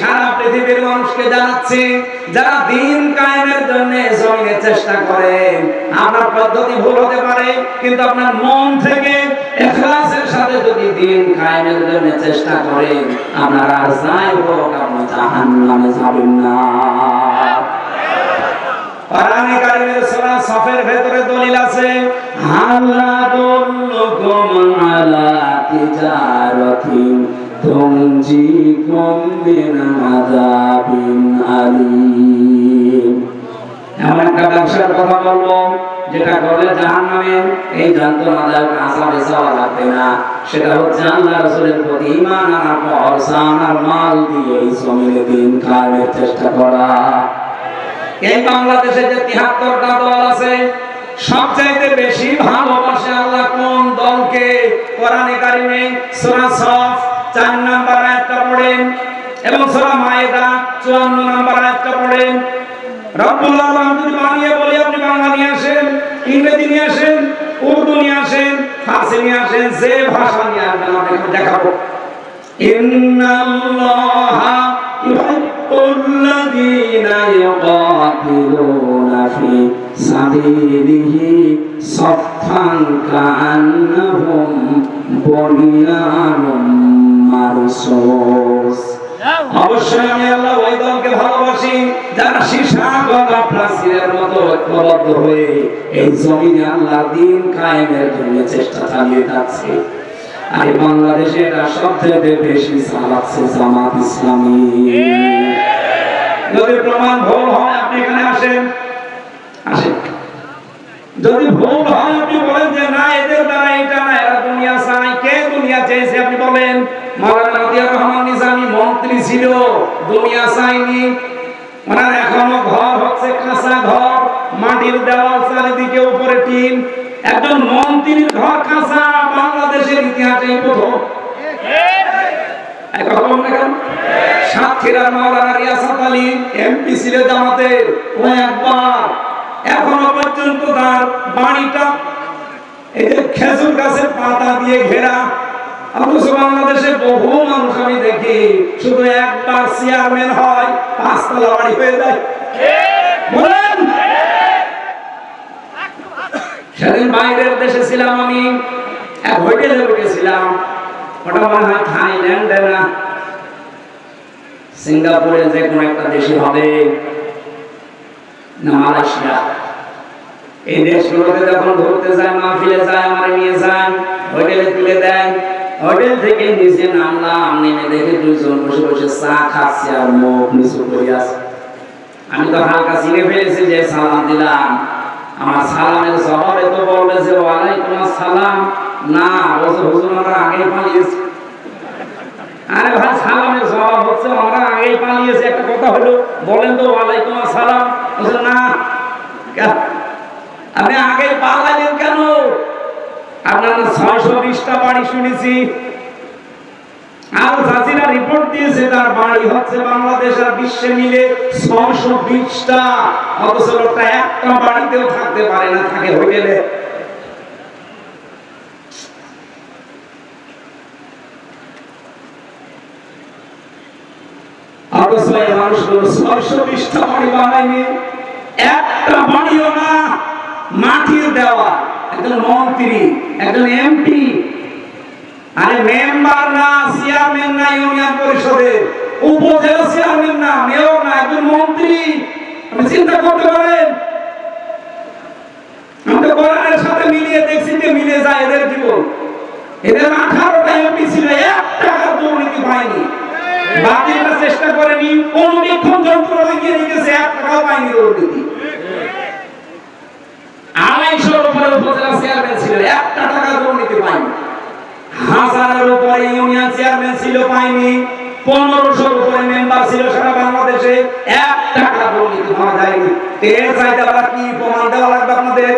সারা পৃথিবীর মানুষকে জানাচ্ছে, যারা দিন কায়েমের জন্য জমিনে চেষ্টা করেন, আপনার পদ্ধতি ভুল হতে পারে, কিন্তু আপনার মন থেকে ইখলাসের সাথে যদি দিন কায়েমের জন্য চেষ্টা করেন, আপনার আর যাই হোক আপনি জাহান্নামে যাবেন না। কোরআনে কারীমের সূরা সফের ভেতরে দলিল আছে, আল্লাহ দুল্লুকুম আলা তিজারাতিন তুনজিকুম মিন আযাবিন আলীম। এমন একটা ব্যবসার কথা বলবো যেটা করলে জাহান্নামে এই যন্ত্রণাদায়ক আযাবে যাওয়া লাগবে না। সেটা হচ্ছে আল্লাহ রাসূলের প্রতি ঈমান আনার পর জান আর মাল দিয়ে এই জমিনে দিন কায়েমের চেষ্টা করা। এই বাংলাদেশে যে ৭৩টা দল আছে, সবচাইতে বেশি ভালোবাসে আল্লাহ কোন দলকে? কোরআনে কারিমে সূরা সফ ৪ নম্বর আয়াতটা পড়েন এবং সূরা মায়েদা ৫৪ নম্বর আয়াতটা পড়েন। রব্বুল আলামিন যদি বানিয়ে বলি আপনি বাংলা নিয়ে আসেন, ইংরেজি নিয়ে আসেন, উর্দু নিয়ে আসেন, ফার্সি নিয়ে আসেন, যে ভাষা নিয়ে আসবেন আপনাকে দেখাবো। ইন্নাল্লাহা ইউহিব্বুল্লাযীনা ইউকাতিলুনা ফি সাবিলিহি সাফফান কাআন্নাহুম বুনিয়ানুম মারসুস। অবশ্যই আমি আল্লাহ ওই দলকে ভালোবাসি যারা সীসা গলা প্রাচীরের মতো ঐক্যবদ্ধ হয়ে এই জমিনে আল্লাহর দ্বীন কায়েমের জন্য চেষ্টা চালিয়ে যাচ্ছে। আর বাংলাদেশে এটা সবচেয়ে বেশি চালাচ্ছে জামাত ইসলামী। যদি প্রমাণ ভুল হয় আপনি এখানে আসেন, আসেন। যদি ভুল হয় আপনি বলেন যে না, এদের দ্বারা এটা না, এরা দুনিয়া চায়। কে দুনিয়া চেয়েছে আপনি বলেন? মাওলানা আতিয়ার রহমান নিজামী মন্ত্রী ছিল, দুনিয়া চাইনি। ওনার এখনো ঘর হচ্ছে কাঁচা ঘর, মাটির দেওয়াল, চারিদিকে উপরে টিন। একজন মন্ত্রীর ঘর কাঁচা বাংলাদেশের ইতিহাসে প্রথম। ৭ সাতক্ষীরার মাওলানা রিয়াসাত আলী এমপি ছিল জামাতের, ও একবার এখনো পর্যন্ত তার বাড়িটা এই যে খেজুর গাছের পাতা দিয়ে ঘেরা। অথচ বাংলাদেশে বহু মানুষ আমি দেখি শুধু একবার চেয়ারম্যান হয় 5 তলা বাড়ি হয়ে যায়। বলেন, সেদিন বাইরের দেশে ছিলাম আমি, এক হোটেলে উঠেছিলাম, ওটা মনে হয় থাইল্যান্ডে না সিঙ্গাপুরে, যে কোনো একটা দেশে হবে, না মালয়েশিয়া। এই দেশগুলোতে যখন ঘুরতে যায়, মাহফিলে যায়, আমার নিয়ে যান, হোটেলে তুলে দেন। হোটেল থেকে নিচে নামলাম, নেমে দেখে দুইজন বসে বসে চা খাচ্ছে আর মুখ নিচু করে আছে। আমি তো হালকা চিনে ফেলেছি, যে সালাম দিলাম, আমার সালামের জবাবে তো বলবে যে ওয়ালাইকুম আসসালাম, না বলছে হুজুর আমরা আগেই পালিয়েছি। আরে ভাই, সালামের জবাব হচ্ছে আমরা আগেই পালিয়েছি, একটা কথা হলো বলেন তো ওয়ালাইকুম আসসালাম। বলছে না, আপনি আগে পালালেন কেন? আপনার 620টা বাড়ি শুনেছি। আল জাজিরা রিপোর্ট দিয়েছে তার বাড়ি হচ্ছে বাংলাদেশ আর বিশ্বে মিলে 620টা, অথচ লোকটা একটা বাড়িতেও থাকতে পারে না, থাকে হোটেলে। অথচ এই মানুষগুলো 620টা বাড়ি বানায়নি, একটা বাড়িও না, মাটির দেওয়া। একজন মন্ত্রী, একজন এমপি, আরে মেম্বার না, চেয়ারম্যান না ইউনিয়ন পরিষদের, উপজেলা চেয়ারম্যান না, মেয়র না, একজন মন্ত্রী। আপনি চিন্তা করতে পারেন? আমরা কোরআনের সাথে মিলিয়ে দেখছি যে মিলে যায় এদের জীবন। এদের 18টা এমপি ছিল, 1 টাকার দুর্নীতি পায়নি, বাতিলটা চেষ্টা করেনি, কোন বিক্ষণ যন্ত্র লাগিয়ে রেখেছে, 1 টাকাও পায়নি দুর্নীতি। 250-এর উপরে উপজেলা চেয়ারম্যান ছিল, 1 টাকা দুর্নীতি পায়নি। 1000-এর উপরে ইউনিয়ন চেয়ারম্যান ছিল, পায়নি। 1500-এর উপরে মেম্বার ছিল সারা বাংলাদেশে, 1 টাকা দুর্নীতি পাওয়া যায়নি। এর চাইতে আবার কি প্রমাণ দেওয়া লাগবে আপনাদের?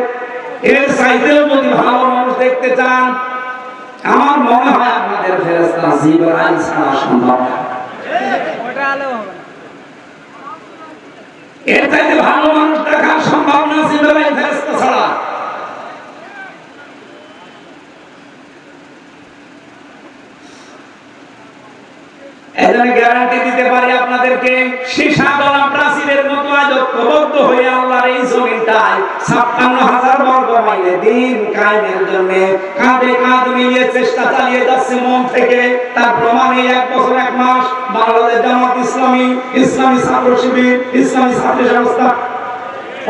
এর চাইতেও যদি ভালো মানুষ দেখতে চান, আমার মনে হয় আপনাদের ফেরেশতা জিবরাইল ছাড়া সম্ভব না। এর চাইতে ভালো মানুষ দেখা সম্ভব না জিবরাইল ফেরেশতা ছাড়া। এজন্য গ্যারান্টি দিতে পারি আপনাদেরকে, সীসা গলা প্রাচীরের মতো আজ ঐক্যবদ্ধ হয়ে আল্লাহর এই জমিনটায় ৫৬,০০০ বর্গ মাইলে দিন কায়েমের জন্য কাঁধে কাঁধ মিলিয়ে চেষ্টা চালিয়ে যাচ্ছে মন থেকে। তার প্রমাণে 1 বছর 1 মাস বাংলাদেশ জামাত ইসলামী, ইসলামী ছাত্র শিবির, ইসলামী ছাত্র সংস্থা,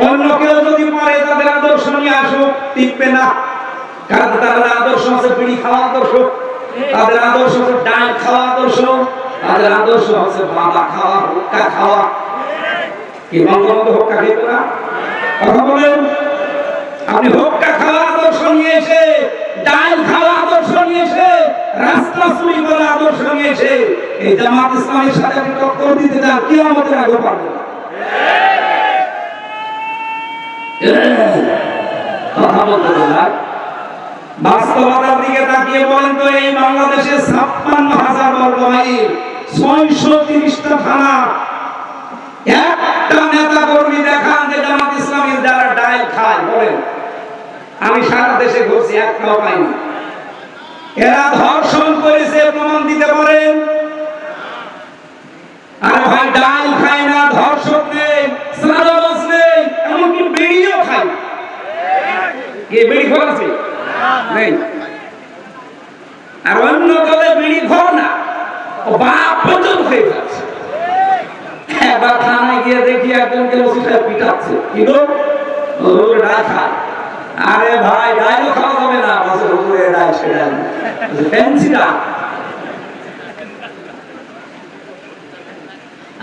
অন্য কেউ যদি পারে তাদের আদর্শ নিয়ে আসুক, টিকবে না। কারণ তাদের আদর্শ হচ্ছে বিড়ি খাওয়া আদর্শ, তাদের আদর্শ হচ্ছে ডাল খাওয়া আদর্শ, তাদের আদর্শ হচ্ছে বাবা খাওয়া, হুক্কা খাওয়া। কি বঙ্গবন্ধু হুক্কা খেত না? কথা বলেন। আপনি হুক্কা খাওয়া আদর্শ নিয়ে এসে, ডাল খাওয়া আদর্শ নিয়ে এসে, রাস্তা চুরি করা আদর্শ নিয়ে এসে এই জামাত ইসলামের সাথে আপনি টক্কর দিতে চান, কিয়ামতের আগে পারবেন না। কথা বলতে না, বাস্তবতার দিকে তাকিয়ে বলেন তো, এই বাংলাদেশে ৫৬,০০০ বর্গ মাইল, ৬৩০টা থানা, একটা নেতা কর্মী দেখান যে জামাত ইসলামীর যারা ডাইল খায়, বলেন। আমি সারা দেশে ঘুরছি, একটাও পাইনি। এরা ধর্ষণ করেছে, প্রমাণ দিতে পারেন? আরে ভাই, ডাইল খায় না, ধর্ষক নেই, সারাবাস নেই, এমনকি বিড়িও খায় না। কি বিড়ি খোর আছে? নেই। আর অন্য দলে বিড়ি খোর না, ও বাপ পর্যন্ত খেয়ে যাচ্ছে। একবার থানায় গিয়ে দেখি একজনকে ওসি সাহেব পিটাচ্ছে, কি গো হুজুর ডাল খায়। আরে ভাই, ডাইলও খাওয়া যাবে না, বলছে হুজুরের ডাল ছেড়ে ফ্যান্সি ডাল।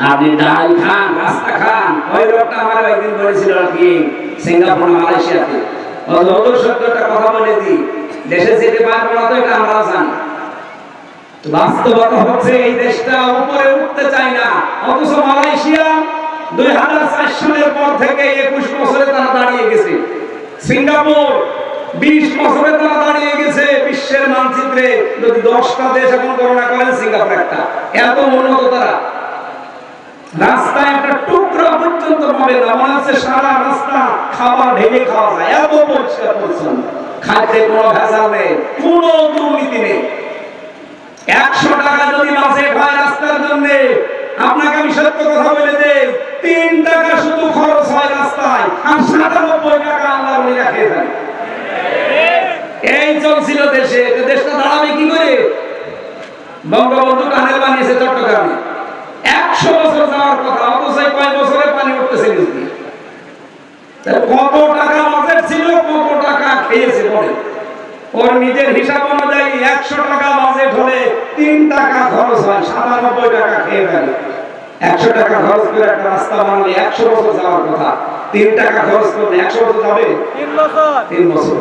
আপনি ডাল খান, রাস্তা খান। ওই লোকটা আমার একদিন বলেছিল কি, সিঙ্গাপুর মালয়েশিয়াতে, হুজুর সত্যটা কথা বলে দিই, দেশে যেতে পারবো না তো এটা আমরা জানি। বাস্তবতা হচ্ছে এই দেশটা উপরে উঠতে চায় না, অথচ মালয়েশিয়া 2004 সালের পর থেকে 21 বছরে তারা দাঁড়িয়ে গেছে। সিঙ্গাপুর 20 বছরে তারা দাঁড়িয়ে গেছে বিশ্বের মানচিত্রে। যদি 10টা দেশ এখন গণনা করেন, সিঙ্গাপুর একটা। এত উন্নত তারা। রাস্তায় একটা টুকরা পর্যন্ত পাবে না, মনে হচ্ছে সারা রাস্তা খাবার ঢেলে খাওয়া যায়, এত পরিষ্কার পরিচ্ছন্ন। খাদ্যে কোনো ভেজাল নেই, কোনো দুর্নীতি নেই। 100 টাকা যদি বাজেট হয় রাস্তার জন্য, আপনাকে আমি সত্য কথা বলে দেই, 3 টাকা শুধু খরচ হয় রাস্তায়, আর 97 টাকা আল্লাহ বলে খেয়ে থাকে। এই চলছিল দেশে। দেশটা দাঁড়াবে কি করে? বঙ্গবন্ধু টানেল বানিয়েছে চট্টগ্রামে, 100 বছর যাওয়ার কথা, অথচ কয় বছরে পানি উঠতেছে নিচে। কত টাকা বাজেট ছিল, কত টাকা খেয়েছে বলে। ওর নিজের হিসাব অনুযায়ী 100 টাকা বাজেট হলে 3 টাকা খরচ হয়, 97 টাকা খেয়ে ফেলে। 100 টাকা খরচ করে একটা রাস্তা বানালে 100 বছর যাওয়ার কথা, 3 টাকা খরচ করলে 100 বছর যাবে? 3 বছর।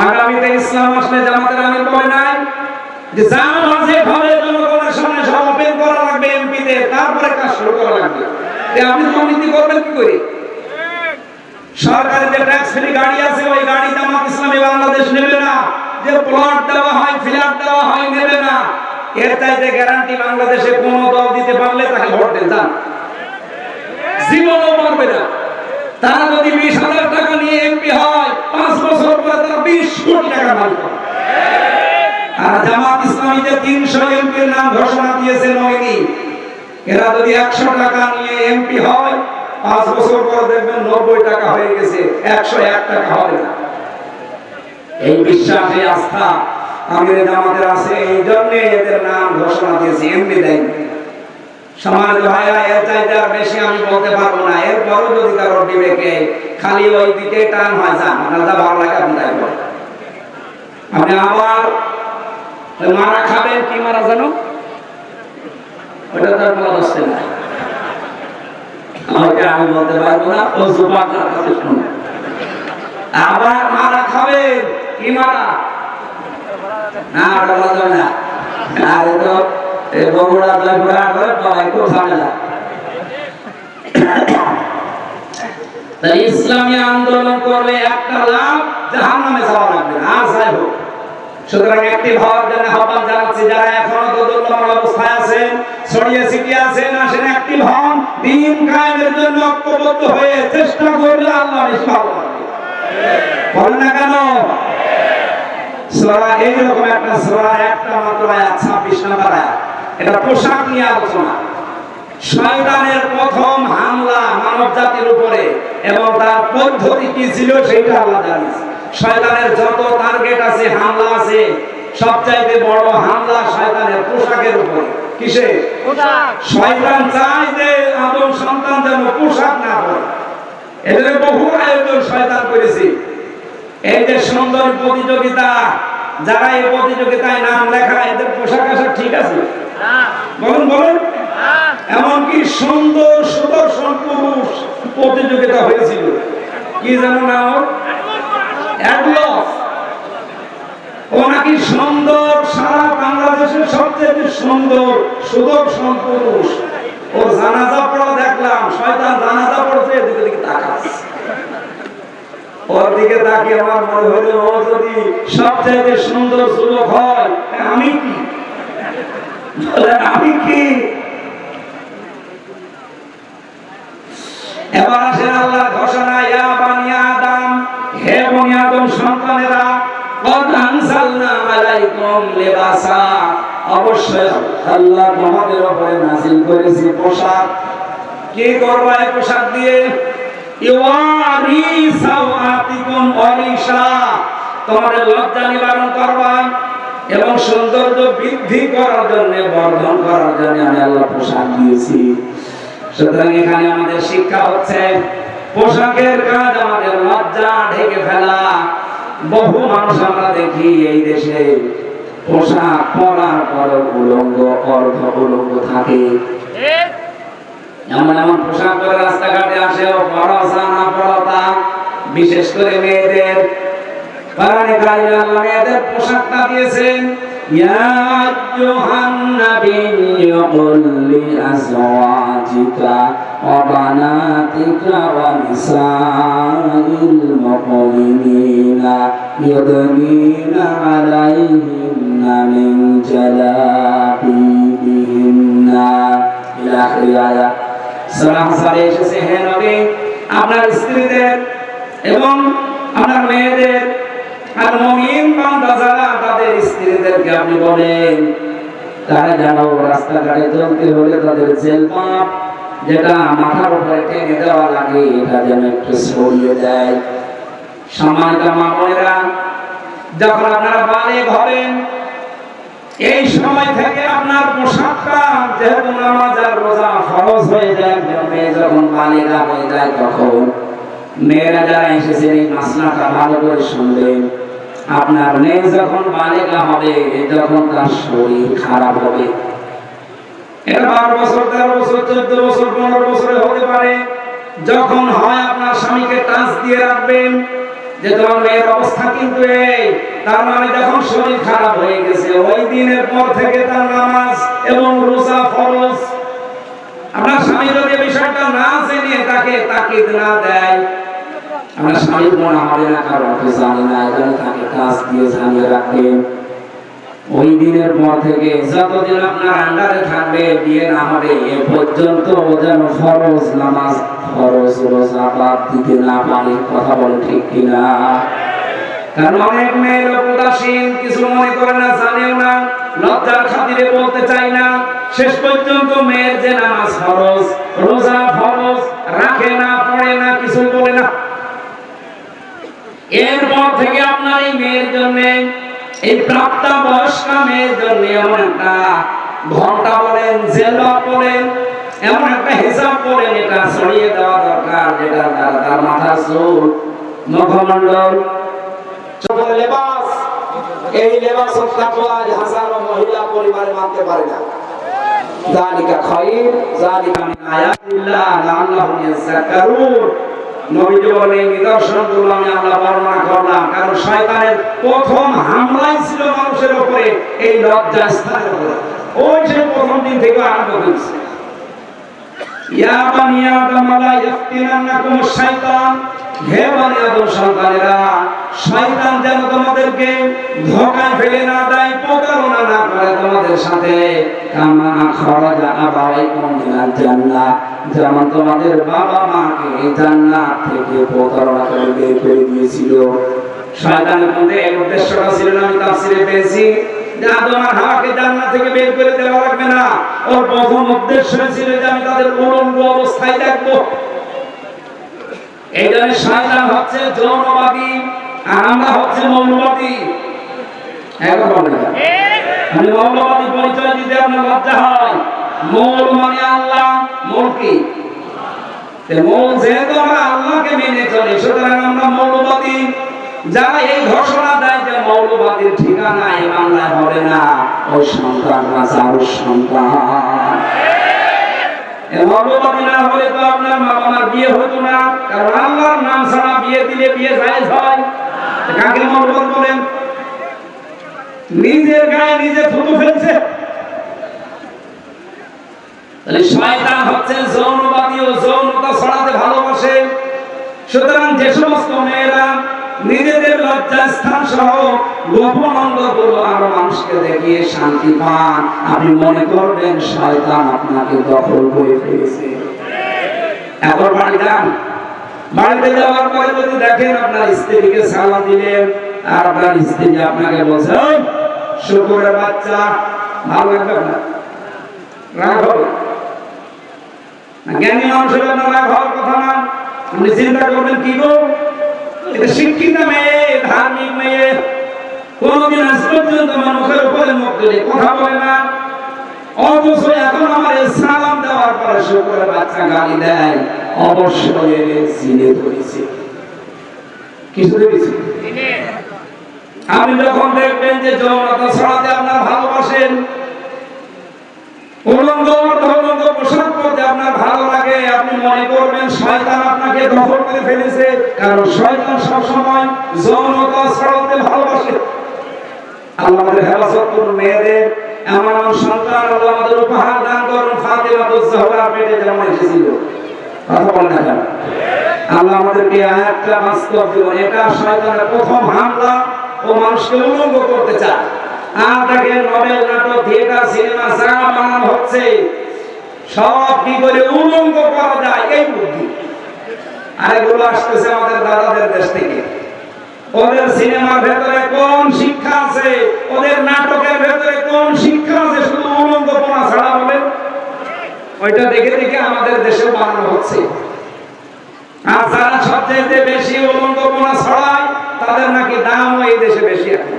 আগামীতে ইসলাম আসলে জামাতের আমির বলে নাই যে যা বাজেট হবে জনগণের সামনে সব ওপেন করা লাগবে এমপিতে, তারপরে কাজ শুরু করা লাগবে। আপনি দুর্নীতি করবেন কি করে? সরকারের যে ট্যাক্স ফ্রি গাড়ি আছে, ওই গাড়ি জামাত ইসলামী বাংলাদেশ নেবে না। যে প্লট দেওয়া হয়, ফ্ল্যাট দেওয়া হয়, নেবে না। এর চাইতে গ্যারান্টি বাংলাদেশে কোন দল দিতে পারলে তাকে ভোট দেন, যান, জীবনও পারবে না। তারা যদি 20,000 টাকা নিয়ে এমপি হয়, 5 বছর পরে তারা 20 কোটি টাকা মালিক হবে। আর জামাত ইসলামী যে 300 এমপির নাম ঘোষণা দিয়েছে নমিনি, এরা যদি 100 টাকা নিয়ে এমপি হয়, 5 বছর পর দেখবেন 90 টাকা হয়ে গেছে, 101 টাকা হবে না। এই বিশ্বাস, এই আস্থা আমাদের জামাতের আছে, এই জন্য এদের নাম ঘোষণা দিয়েছে, এমপি দেয়। সমাজ ভাইরা, এর চাইতে আর বেশি আমি বলতে পারবো না। এরপরও যদি কারোর বিবেকে খালি ওই দিকে টান হয়, যান, আপনার যা ভালো লাগে আপনি তাই বলেন। আপনি আবার মারা খাবেন, কি মারা জানো? ওটা তার বলা দশতে না, আমাকে আমি বলতে পারবো না, ও যুবকরা কাছে শুনে। আবার মারা খাবেন, কি মারা? না, ওটা বলা যাবে না। আরে তো বগুড়া জয়পুরা করে পাওয়া একটু ঝামেলা। তাই ইসলামী আন্দোলন করলে একটা লাভ, জাহান্নামে যাওয়া লাগবে না। আর যাই হোক, সুতরাং একটি হওয়ার জন্য আহ্বান জানাচ্ছি, যারা এখনো দোদুল্যমান অবস্থায় আছেন, ছড়িয়ে ছিটিয়ে আছেন, আসেন অ্যাক্টিভ হন। দ্বীন কায়েমের জন্য ঐক্যবদ্ধ হয়ে চেষ্টা করলে আল্লাহ বেশি ভালো করবে। বলেন না কেন? সূরা এইরকম একটা সূরা, একটা মাত্র আয়াত, 26 নম্বর আয়াত। এটা পোশাক নিয়ে আলোচনা। শয়তানের প্রথম হামলা মানব জাতির উপরে এবং তার পদ্ধতি কি ছিল সেটা আল্লাহ জানিয়েছে। শয়তানের যত টার্গেট আছে, হামলা আছে, সবচাইতে বড় হামলা শয়তানের পোশাকের উপরে। কিসে? পোশাক। শয়তান চায় যে আদম সন্তান যেন পোশাক না পরে। এদের বহু আয়োজন শয়তান করেছে। এই যে সুন্দর প্রতিযোগিতা, যারা এই প্রতিযোগিতায় নাম লেখা, এদের পোশাক আশাক ঠিক আছে? বলুন বলুন। এমনকি সুন্দর সুদর্শন পুরুষ প্রতিযোগিতা হয়েছিল, কি জানো না? ও নাকি সুন্দর, সারা বাংলাদেশের সবচেয়ে সুন্দর সুদর্শন পুরুষ। ও জানাজা পড়া দেখলাম, শয়তান জানাজা পড়ছে, এদিকে দিকে তাকাচ্ছে। ওর দিকে তাকিয়ে আমার মনে হলো, ও যদি সবচেয়ে সুন্দর যুবক হয়, আমি কি? আমি কি? এবার আসেন আল্লাহর ঘোষণা, ইয়া বানি আদম, হে বনি আদম সন্তানেরা, কদ আনজালনা আলাইকুম লিবাসা, অবশ্যই আল্লাহ তোমাদের উপরে নাযিল করেছে পোশাক। কি করবা এই পোশাক দিয়ে? ইওয়ারি সাওআতিকুম ওয়ারিশা, তোমাদের লজ্জা নিবারণ করবা এবং সৌন্দর্য বৃদ্ধি করার জন্য, বর্ধন করার জন্য আমি আল্লাহ পোশাক দিয়েছি। সুতরাং এখানে আমাদের শিক্ষা হচ্ছে, পোশাকের কাজ আমাদের লজ্জা ঢেকে ফেলা। বহু মানুষ আমরা দেখি এই দেশে পোশাক পরার পর উলঙ্গ, অর্ধ উলঙ্গ থাকে। এমন এমন পোশাক পরে রাস্তাঘাটে আসে, পরশা না পরতা, বিশেষ করে মেয়েদের। কোরআনে কারিমে আল্লাহ মেয়েদের পোশাকটা দিয়েছেন, ইয়া আইয়ুহান নাবিয়্যু কুল লিআজওয়াজিকা ওয়া বানাতিকা ওয়া নিসাইল মুমিনিনা ইউদনিনা আলাইহিন্না মিন জালাবিবিহিন্না ইলা আখিরি আয়াত সূরা হাসারে এসেছে, হে নবী আপনার স্ত্রীদের এবং আপনার মেয়েদের আর মুমিন বান্দা যারা তাদের স্ত্রীদেরকে আপনি বলেন তারা যেন রাস্তাঘাটে চলতে হলে তাদের জেলবাব যেটা মাথার উপরে টেনে দেওয়া লাগে এটা যেন একটু সরিয়ে দেয়। সম্মানিত মা বোনেরা, যখন আপনারা বালিগ হবেন এই সময় থেকে আপনার পোশাকটা যেহেতু নামাজ আর রোজা ফরজ হয়ে যায়, মেয়ে যখন বালিগা হয়ে যায় তখন মেয়েরা যারা এসেছেন এই মাসলাটা ভালো করে শুনবেন। আপনার মেয়ে যখন বালিগা হবে যখন তার শরীর খারাপ হবে, এটা 12 বছর 13 বছর 14 বছর 15 বছরে হতে পারে, যখন হয় আপনার স্বামীকে টাচ দিয়ে রাখবেন যে তোমার মেয়ের অবস্থা কিন্তু এই, তার মানে যখন শরীর খারাপ হয়ে গেছে ওই দিনের পর থেকে তার নামাজ এবং রোজা ফরজ। আপনার স্বামী যদি বিষয়টা না জেনে তাকে তাকিদ না দেয়, আপনার স্বামীর মনে হবে না কারণ আপনি জানি না, এখানে তাকে টাচ দিয়ে জানিয়ে রাখবেন। ওই দিনের পর থেকে যতদিন আপনার আন্ডারে থাকবে বিয়ে না হবে এ পর্যন্ত ও যেন ফরজ নামাজ ফরজ রোজা বাদ দিতে না পারে। কথা বলে ঠিক কিনা? কারণ অনেক মেয়ে লোক উদাসীন, কিছু মনে করে না, জানেও না, লজ্জার খাতিরে বলতে চাই না, শেষ পর্যন্ত মেয়ের যে নামাজ ফরজ রোজা ফরজ রাখে না, পড়ে না, কিছু বলে না। এরপর থেকে আপনার এই মেয়ের জন্য, এই প্রাপ্তা বয়স্কা মেয়ের জন্য এমন একটা ঘন্টা বলেন, জেলা বলেন, এমন একটা হিসাব বলেন, এটা ছড়িয়ে দেওয়া দরকার যেটা তার মাথা চুল মুখমণ্ডল চোখের লেবাস, এই লেবাস তাকওয়া হাজারো মহিলা পরিবারে মানতে পারে না। যালিকা খায়র যালিকা মিন আয়াতিল্লাহ লাআল্লাহুম ইয়াযাক্কারুন। নবীজি বলেন নিদর্শনগুলো আমি আল্লাহ বর্ণনা করলাম কারণ শয়তানের প্রথম হামলাই ছিল মানুষের উপরে এই লজ্জা স্থানের উপরে। ওই যে প্রথম দিন থেকে আরম্ভ হয়েছে, ইয়া বানি আদম লা ইয়াফতিনান্নাকুমুশ শাইতান, হে বনি আদম সন্তানেরা, শয়তান যেন তোমাদেরকে ধোঁকায় ফেলে না দেয়, প্রতারণা না করে তোমাদের সাথে। কামা খরাজা আবাইকুম মিনাল জান্নাহ, যেমন তোমাদের বাবা মাকে জান্নাত থেকে প্রতারণা করে বের করে দিয়েছিল। শয়তানের মধ্যে এই উদ্দেশ্যটা ছিল না, আমি তাফসীরে পেয়েছি যে আদম আর হাওয়াকে জান্নাত থেকে বের করে দেওয়া লাগবে না, ওর প্রথম উদ্দেশ্য ছিল যে আমি তাদের উলঙ্গ অবস্থায় দেখবো। এই জন্য শয়তান হচ্ছে যৌনবাদী আর আমরা হচ্ছে মৌলবাদী। একবার বলেন, আমি মৌলবাদী পরিচয় দিতে আপনার লজ্জা হয়। মৌল মানে আল্লাহ, মৌল কি? মৌল যেহেতু আমরা আল্লাহকে মেনে চলি সুতরাং আমরা মৌলবাদী। যারা এই ঘোষণা দেয় যে মৌলবাদীর ঠিকানা এই বাংলায় হবে না, ওই সন্তানরা যার সন্তান। মৌলবাদী না হলে তো আপনার মা বাবার বিয়ে হতো না, কারণ আল্লাহর নাম ছাড়া বিয়ে দিলে বিয়ে জায়েজ হয়। কাকে মৌলবাদী বলেন? নিজের গায়ে নিজে থুতু ফেলছে। তাহলে শয়তান হচ্ছে যৌনবাদী ও যৌনতা ছড়াতে ভালোবাসে। সুতরাং যে সমস্ত মেয়েরা নিজেদের লজ্জাস্থান সহ গোপন অঙ্গগুলো আরো মানুষকে দেখিয়ে শান্তি পান, আপনি মনে করবেন শয়তান আপনাকে দখল করে ফেলেছে। এখন বাড়ি যান, বাড়িতে যাওয়ার পরে যদি দেখেন আপনার স্ত্রীকে সালাম দিলেন আর আপনার স্ত্রী আপনাকে বলছে শুকুরের বাচ্চা, ভালো লাগবে না? রাগ হবে। জ্ঞানী মানুষের আপনার রাগ হওয়ার কথা না। আপনি চিন্তা করবেন কি গো, এটা শিক্ষিত মেয়ে, ধার্মিক মেয়ে, কোনদিন আজ পর্যন্ত মানুষের উপরে মুখ তুলে কথা বলে না, অথচ এখন আমার সালাম দেওয়ার পরে শুকুরের বাচ্চা গালি দেয়। অবশ্যই এর জিনে ধরেছে, কিছু দেখেছি। আপনি যখন দেখবেন যে যৌনতা ছড়াতে আপনার ভালোবাসেন, উলঙ্গ অর্ধউলঙ্গ পোশাক পরতে আপনার ভালো লাগে, আপনি মনে করবেন শয়তান আপনাকে দখল করে ফেলেছে, কারণ শয়তান সবসময় যৌনতা ছড়াতে ভালোবাসে। আল্লাহ আমাদের হেফাজত করুন, মেয়েদের এমন এমন সন্তান আল্লাহ আমাদের উপহার দান করুন। ফাতিমাতুজ জাহরা পেটে যেমন এসেছিল, কথা বলেন না কেন? আল্লাহ আমাদেরকে আয়াতটা বাস্তব জীবন, এটা শয়তানের প্রথম হামলা, ও মানুষকে উলঙ্গ করতে চায়। আর দেখেন নোবেল নাটক, থিয়েটার, সিনেমা যা বানানো হচ্ছে সব কি করে উলঙ্গ করা যায় এই বুদ্ধি। আর এগুলো আসতেছে আমাদের দাদাদের দেশ থেকে। ওদের সিনেমার ভেতরে কোন শিক্ষা আছে, ওদের নাটকের ভেতরে কোন শিক্ষা আছে, শুধু উলঙ্গপনা ছাড়া বলেন। ওইটা দেখে দেখে আমাদের দেশেও বানানো হচ্ছে। আর যারা সবচেয়ে বেশি উলঙ্গপনা ছড়ায় তাদের নাকি দাম এই দেশে বেশি। এখন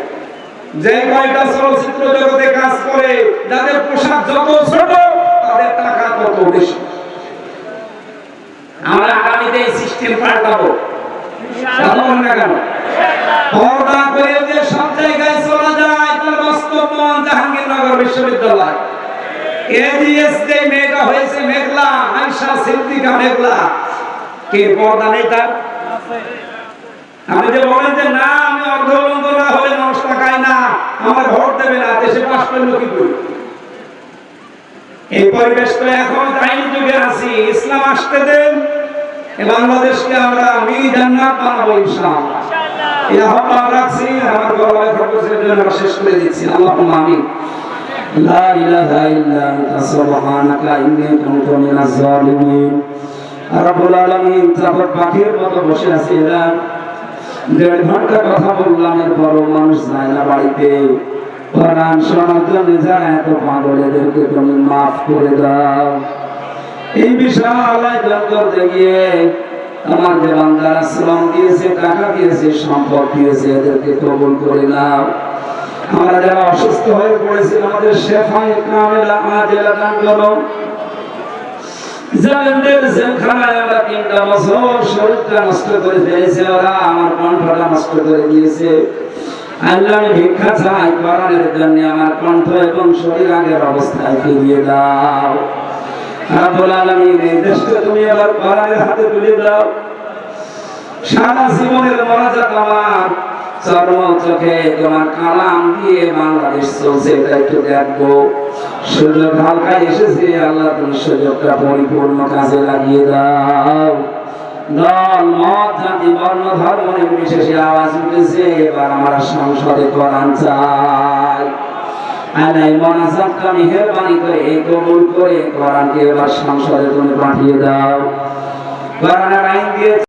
যে কয়টা চলচ্চিত্র জগতে কাজ করে, যাদের পোশাক যত ছোট তাদের টাকা তত বেশি। আমরা আগামীতে এই সিস্টেম পাল্টাবো। পর্দা করে যে সব জায়গায় চলে যায়, তার বাস্তব প্রমাণ জাহাঙ্গীরনগর বিশ্ববিদ্যালয়। এজিএস যে মেয়েটা হয়েছে মেঘলা, আয়েশা সিদ্দিকা মেঘলা, কে পর্দা নেই তার? আপনি যে বলেন যে না আমি অর্ধবন্ধ না হলে মানুষ টাকায় না, আমার ভোট দেবে না, দেশে পাশ করলো কি করি? এই পরিবেশ তো এখন আইনি যুগে আছি। ইসলাম আসতে দেন, বাংলাদেশকে আমরা মিনি জান্নাত বানাবো ইনশাআল্লাহ। এই আহ্বান রাখছি। আমার গলায় খবরের জন্য শেষ করে দিচ্ছি। আল্লাহুম্মা আমিন। লা ইলাহা ইল্লা আনতা সুবহানাকা ইন্নী কুনতু মিনাজ জালিমিন। রব্বুল আলামিন, তারপর পাখির মতো বসে আছি। এরা 1.5 ঘন্টা কথা বললাম, এরপরও মানুষ যায় না বাড়িতে। কোরআন শোনার জন্য যারা এত পাগল, এদেরকে তুমি মাফ করে দাও। এই বিশাল আয়োজন করতে গিয়ে আমার যে বান্দারা শ্রম দিয়েছে, টাকা দিয়েছে, সম্পদ দিয়েছে, এদেরকে কবুল করে নাও। আমরা যারা অসুস্থ হয়ে পড়েছি, আমাদের শেফায়ে কামেলা আজেলা দান করো। জালেমদের জেলখানায় আমরা 3টা বছর শরীরটা নষ্ট করে ফেলেছে, ওরা আমার কণ্ঠটা নষ্ট করে দিয়েছে। আল্লাহ, আমি ভিক্ষা চাই, কোরআনের জন্য আমার কণ্ঠ এবং শরীর আগের অবস্থায় ফিরিয়ে দাও। রব্বুল আলামিন, এই দেশকে তুমি আবার কোরআনের হাতে তুলে দাও। সারা জীবনের মোনাজাত আমার চর্ম চোখে তোমার কালাম দিয়ে বাংলাদেশ চলছে, এটা একটু দেখবো। সুযোগ হালকায় এসেছে, আল্লাহ তুমি সুযোগটা পরিপূর্ণ কাজে লাগিয়ে দাও। দল মত জাতি বর্ণ ধর্ম নির্বিশেষে আওয়াজ উঠেছে, এবার আমরা সংসদে কোরআন চাই। আল্লাহ, মোনাজাতটা মেহেরবানি করে কবুল করে কোরআনকে এবার সংসদে তুমি পাঠিয়ে দাও। কোরআনের আইন দিয়ে